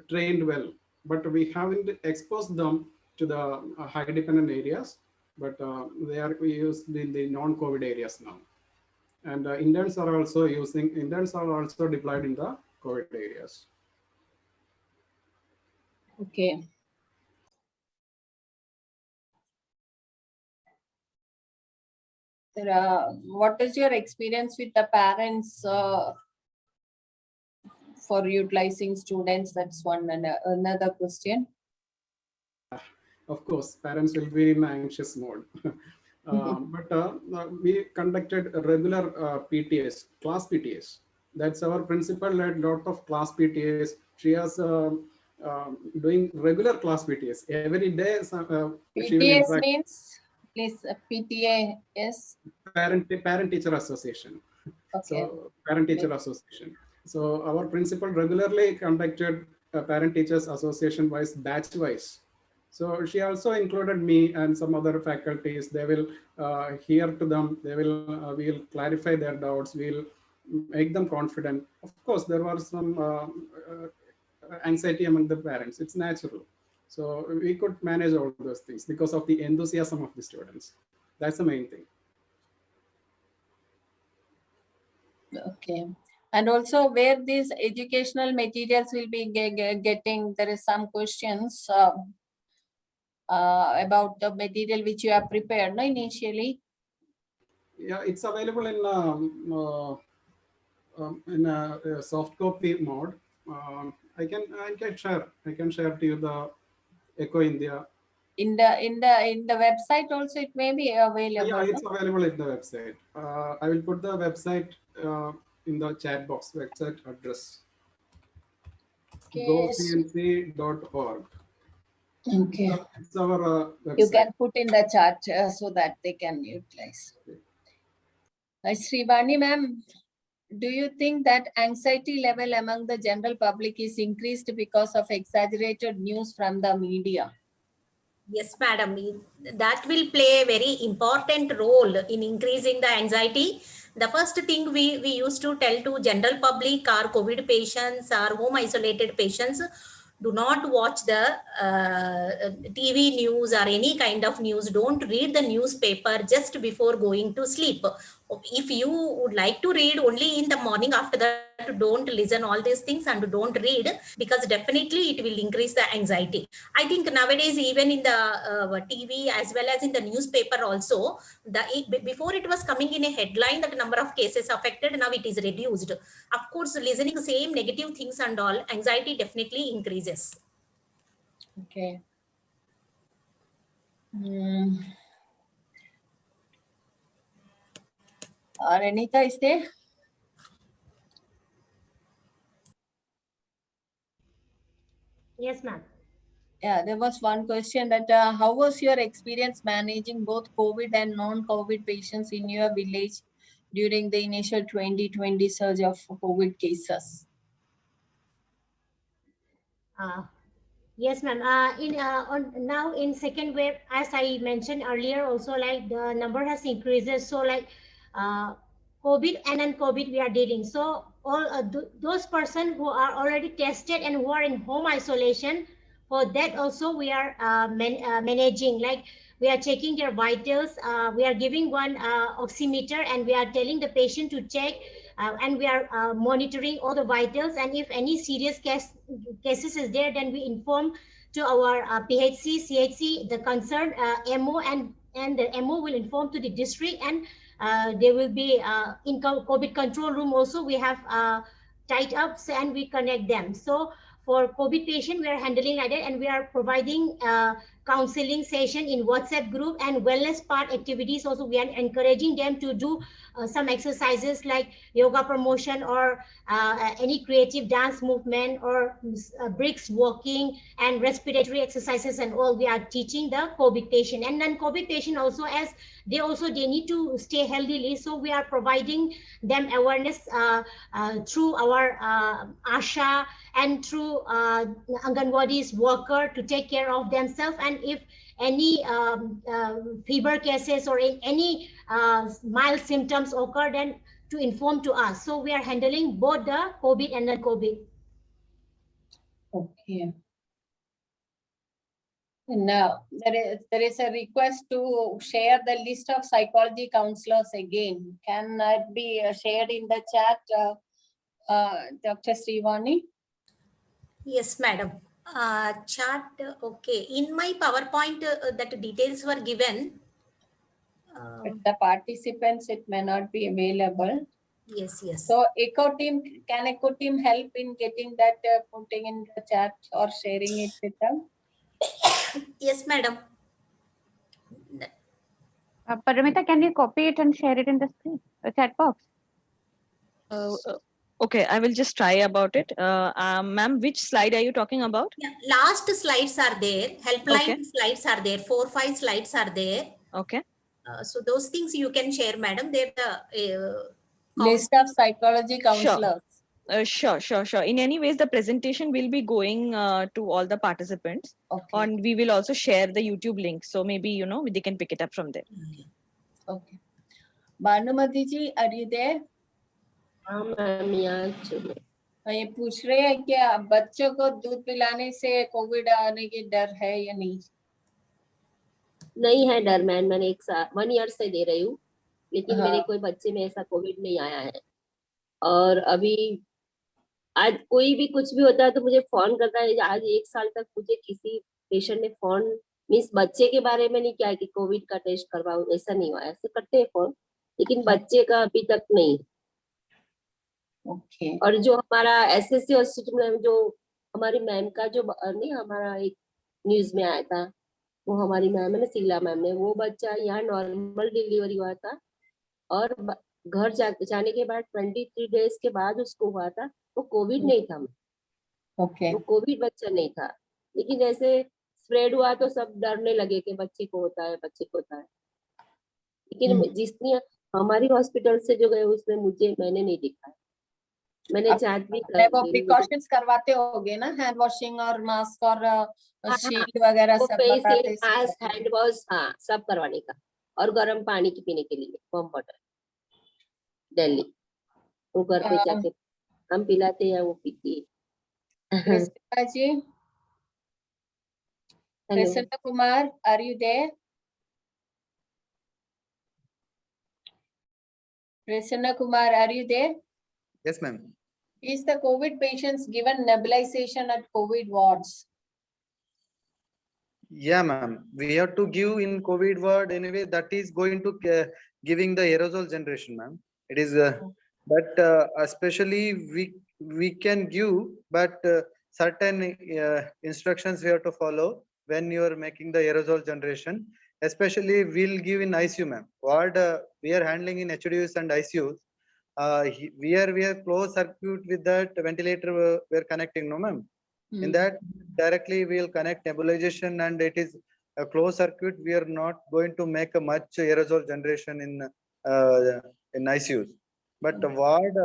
trained well, but we haven't exposed them to the high dependent areas, but they are used in the non-COVID areas now. And interns are also deployed in the COVID areas. Okay. What is your experience with the parents for utilizing students? That's one. And another question. Of course, parents will be in anxious mode. But we conducted a regular PTAs, class PTAs. That's our principal led lot of class PTAs. She is doing regular class PTAs every day. She will PTS interact. means, please, PTA is? Parent Teacher Association. Okay. So Parent Teacher Association. So our principal regularly conducted Parent Teachers Association wise, batch wise. So she also included me and some other faculties. They will hear to them. They will we'll clarify their doubts. We'll make them confident. Of course, there was some anxiety among the parents. It's natural. So we could manage all those things because of the enthusiasm of the students. That's the main thing. Okay. And also where these educational materials will be getting, there is some questions about the material which you have prepared, no, initially? Yeah, it's available in a soft copy mode. I can share to you the Echo India. In the website also it may be available. Yeah, it's available in the website. I will put the website in the chat box, website address. Okay. gocnc.org. Okay. It's our website. You can put in the chat so that they can utilize. Srivani ma'am, do you think that anxiety level among the general public is increased because of exaggerated news from the media? Yes, madam. That will play a very important role in increasing the anxiety. The first thing we used to tell to general public, our COVID patients, our home isolated patients, do not watch the TV news or any kind of news. Don't read the newspaper just before going to sleep. If you would like to read, only in the morning, after that don't listen all these things and don't read, because definitely it will increase the anxiety. I think nowadays even in the TV as well as in the newspaper also, before it was coming in a headline that number of cases affected, now it is reduced. Of course, listening the same negative things and all, anxiety definitely increases. Okay. Renita, is there? Yes, ma'am. Yeah, there was one question that how was your experience managing both COVID and non-COVID patients in your village during the initial 2020 surge of COVID cases? Yes, ma'am. Now in second wave, as I mentioned earlier, also like the number has increases. So like COVID and non-COVID we are dealing. So all those persons who are already tested and who are in home isolation, for that also we are managing. Like we are checking their vitals. We are giving one oximeter and we are telling the patient to check. And we are monitoring all the vitals, and if any serious cases is there, then we inform to our PHC, CHC, the concerned MO, and the MO will inform to the district, and there will be in COVID control room also we have tied up, and we connect them. So for COVID patient, we are handling like that, and we are providing counseling session in WhatsApp group and wellness part activities. Also, we are encouraging them to do some exercises like yoga promotion or any creative dance movement or bricks walking and respiratory exercises and all. We are teaching the COVID patient and non-COVID patient also, as they need to stay healthily. So we are providing them awareness through our ASHA and through Anganwadi's worker to take care of themselves. And if any fever cases or any mild symptoms occur, then to inform to us. So we are handling both the COVID and non-COVID. Okay. Now, there is a request to share the list of psychology counselors again. Can that be shared in the chat, Dr. Srivani? Yes, madam. Chat, okay. In my PowerPoint, that details were given. But the participants, it may not be available. Yes, yes. So can Echo team help in getting that, putting in the chat or sharing it with them? Yes, madam. Paramita, can you copy it and share it in the screen, chat box? Okay, I will just try about it. Ma'am, which slide are you talking about? Yeah, last slides are there. Helpline Okay. slides are there. 4-5 slides are there. Okay. So those things you can share, madam. They're the List of psychology counselors. Sure. In any ways, the presentation will be going to all the participants, Okay. and we will also share the YouTube link. So maybe they can pick it up from there. Okay. Bhanumati ji, are you there? हाँ ma'am यहाँ चलो ये पूछ रहे हैं कि बच्चों को दूध पिलाने से कोविड आने की डर है या नहीं? नहीं है डर मैम, मैंने 1 ईयर से दे रही हूँ, लेकिन हाँ। मेरे कोई बच्चे में ऐसा कोविड नहीं आया है। और अभी आज कोई भी कुछ भी होता है तो मुझे फोन करता है। आज 1 साल तक मुझे किसी पेशेंट ने फोन मीन्स बच्चे के बारे में नहीं किया कि कोविड का टेस्ट करवाओ, ऐसा नहीं हुआ। ऐसे करते हैं फोन, लेकिन बच्चे का अभी तक नहीं। ओके। और जो हमारा एसएससी हॉस्पिटल में जो हमारी मैम का जो नहीं हमारा एक न्यूज में आया था, वो हमारी मैम है ना शीला मैम ने, वो बच्चा यहाँ नॉर्मल डिलीवरी हुआ था और घर जाने के बाद 23 डेज के बाद उसको हुआ था। वो कोविड नहीं था। ओके। वो कोविड बच्चा नहीं था, लेकिन ऐसे स्प्रेड हुआ तो सब डरने लगे कि बच्चे को होता है, बच्चे को होता है। लेकिन जिसने हमारी हॉस्पिटल से जो गए उसमें मैंने नहीं दिखा। मैंने जांच भी वो प्रिकॉशंस करवाते होगे ना, हैंड वॉशिंग और मास्क और शील्ड वगैरह सब बताते हैं। मास्क, हैंड वॉश, हाँ सब करवाने का। और गर्म पानी की पीने के लिए वार्म वाटर दिल्ली, वो घर पे जाके हम पिलाते हैं, वो पीती है। Prasanna ji, Prasanna Kumar, are you there? Prasanna Kumar, are you there? Yes, ma'am. Is the COVID patients given nebulization at COVID wards? Yeah, ma'am. We have to give in COVID ward anyway. That is going to giving the aerosol generation, ma'am. It is, but especially we can give, but certain instructions we have to follow when you are making the aerosol generation. Especially, we'll give in ICU, ma'am. Ward we are handling in HDUs and ICUs. We are closed circuit with that ventilator. We are connecting, no, ma'am. In that directly we will connect nebulization, and it is a closed circuit. We are not going to make a much aerosol generation in ICUs. But ward,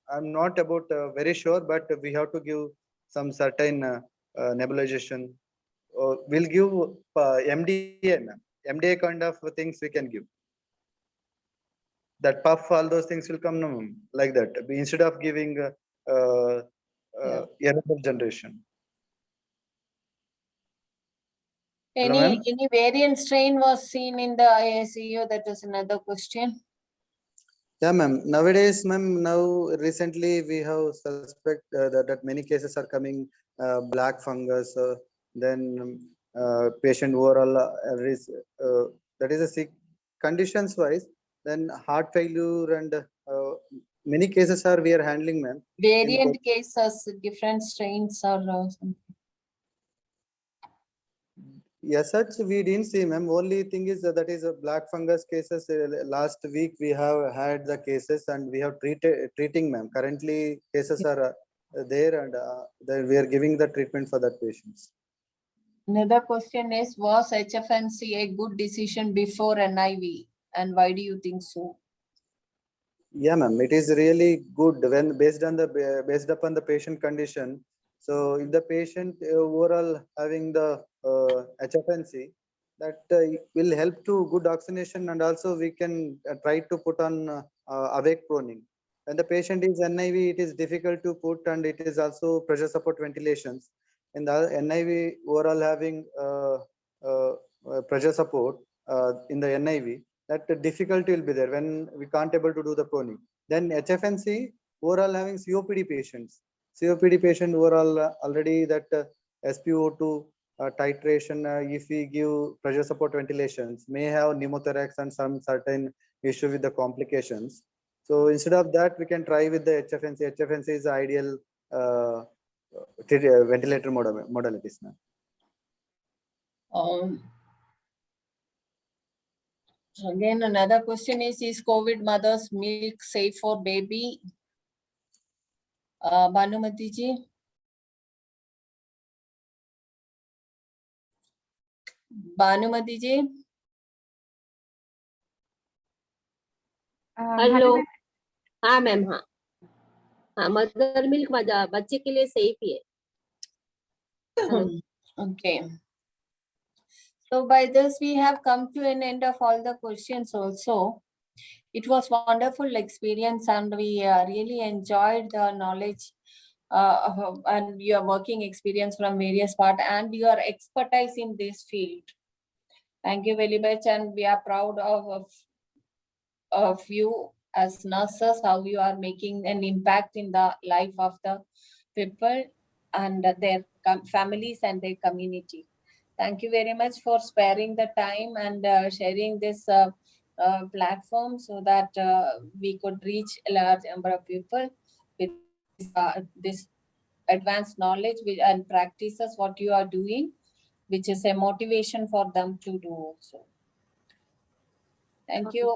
I'm not about very sure, but we have to give some certain nebulization. We'll give MDA, MDA kind of things we can give. That puff, all those things will come, no, like that. Instead of giving aerosol generation. Any variant strain was seen in the ICU? That is another question. Yeah, ma'am. Nowadays, ma'am, now recently we have suspect that many cases are coming black fungus. Then patient overall that is a sick conditions wise. Then heart failure and many cases are we are handling, ma'am. Variant cases, different strains or something. Yes, such we didn't see, ma'am. Only thing is that is a black fungus cases. Last week we have had the cases and we have treating, ma'am. Currently cases are there, and we are giving the treatment for that patients. Another question is, was HFNC a good decision before NIV, and why do you think so? Yeah, ma'am. It is really good when based upon the patient condition. So if the patient overall having the HFNC, that will help to good oxygenation, and also we can try to put on awake proning. When the patient is NIV, it is difficult to put, and it is also pressure support ventilations. In the NIV overall having pressure support in the NIV, that the difficulty will be there when we can't able to do the proning. Then HFNC overall having COPD patients. COPD patient overall already that SpO2 titration, if we give pressure support ventilations, may have pneumothorax and some certain issue with the complications. So instead of that, we can try with the HFNC. HFNC is the ideal ventilator modalities now. Again, another question is COVID mother's milk safe for baby? Bhanumati ji. Bhanumati ji. Hello, हाँ ma'am, हाँ हाँ, mother milk बच्चे के लिए safe ही है. Okay. So by this we have come to an end of all the questions also. It was wonderful experience and we really enjoyed the knowledge and your working experience from various part and your expertise in this field. Thank you very much, and we are proud of you as nurses, how you are making an impact in the life of the people and their families and their community. Thank you very much for sparing the time and sharing this platform so that we could reach a large number of people with this advanced knowledge and practices what you are doing, which is a motivation for them to do also. Thank you.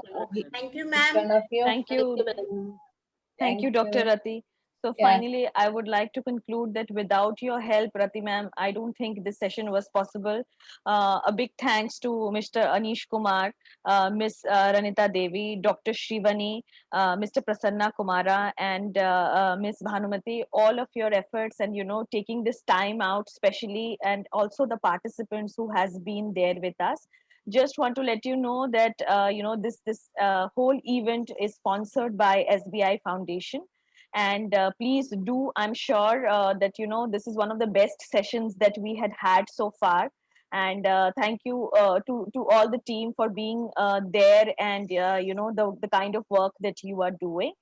Thank you, Each ma'am. one of you. Thank you. ma'am. Thank you, Dr. Rati. So Yeah. finally, I would like to conclude that without your help, Rati ma'am, I don't think this session was possible. A big thanks to Mr. Anish Kumar, Miss Ranita Devi, Dr. Shrivani, Mr. Prasanna Kumara, and Miss Bhanumati. All of your efforts and taking this time out, especially, and also the participants who has been there with us. Just want to let you know that this whole event is sponsored by SBI Foundation, and please do, I'm sure that this is one of the best sessions that we had so far, and thank you to all the team for being there, and the kind of work that you are doing.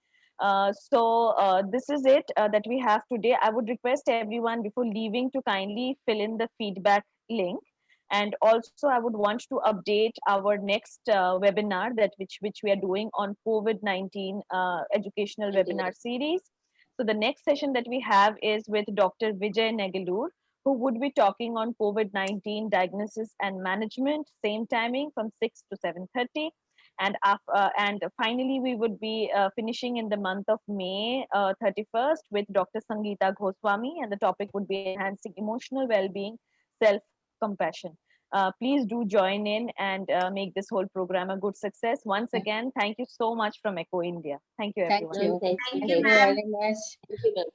So this is it that we have today. I would request everyone before leaving to kindly fill in the feedback link, and also I would want to update our next webinar that which we are doing on COVID-19 educational webinar series. So the next session that we have is with Dr. Vijay Negalur, who would be talking on COVID-19 diagnosis and management, same timing from 6 to 7:30. And finally, we would be finishing in the month of May 31st with Dr. Sangeeta Goswami, and the topic would be enhancing emotional well-being, self-compassion. Please do join in and make this whole program a good success. Once again, thank you so much from Echo India. Thank you, Thank everyone. you. Thank Thank you. you, Thank you ma'am. very much. Thank you, ma'am.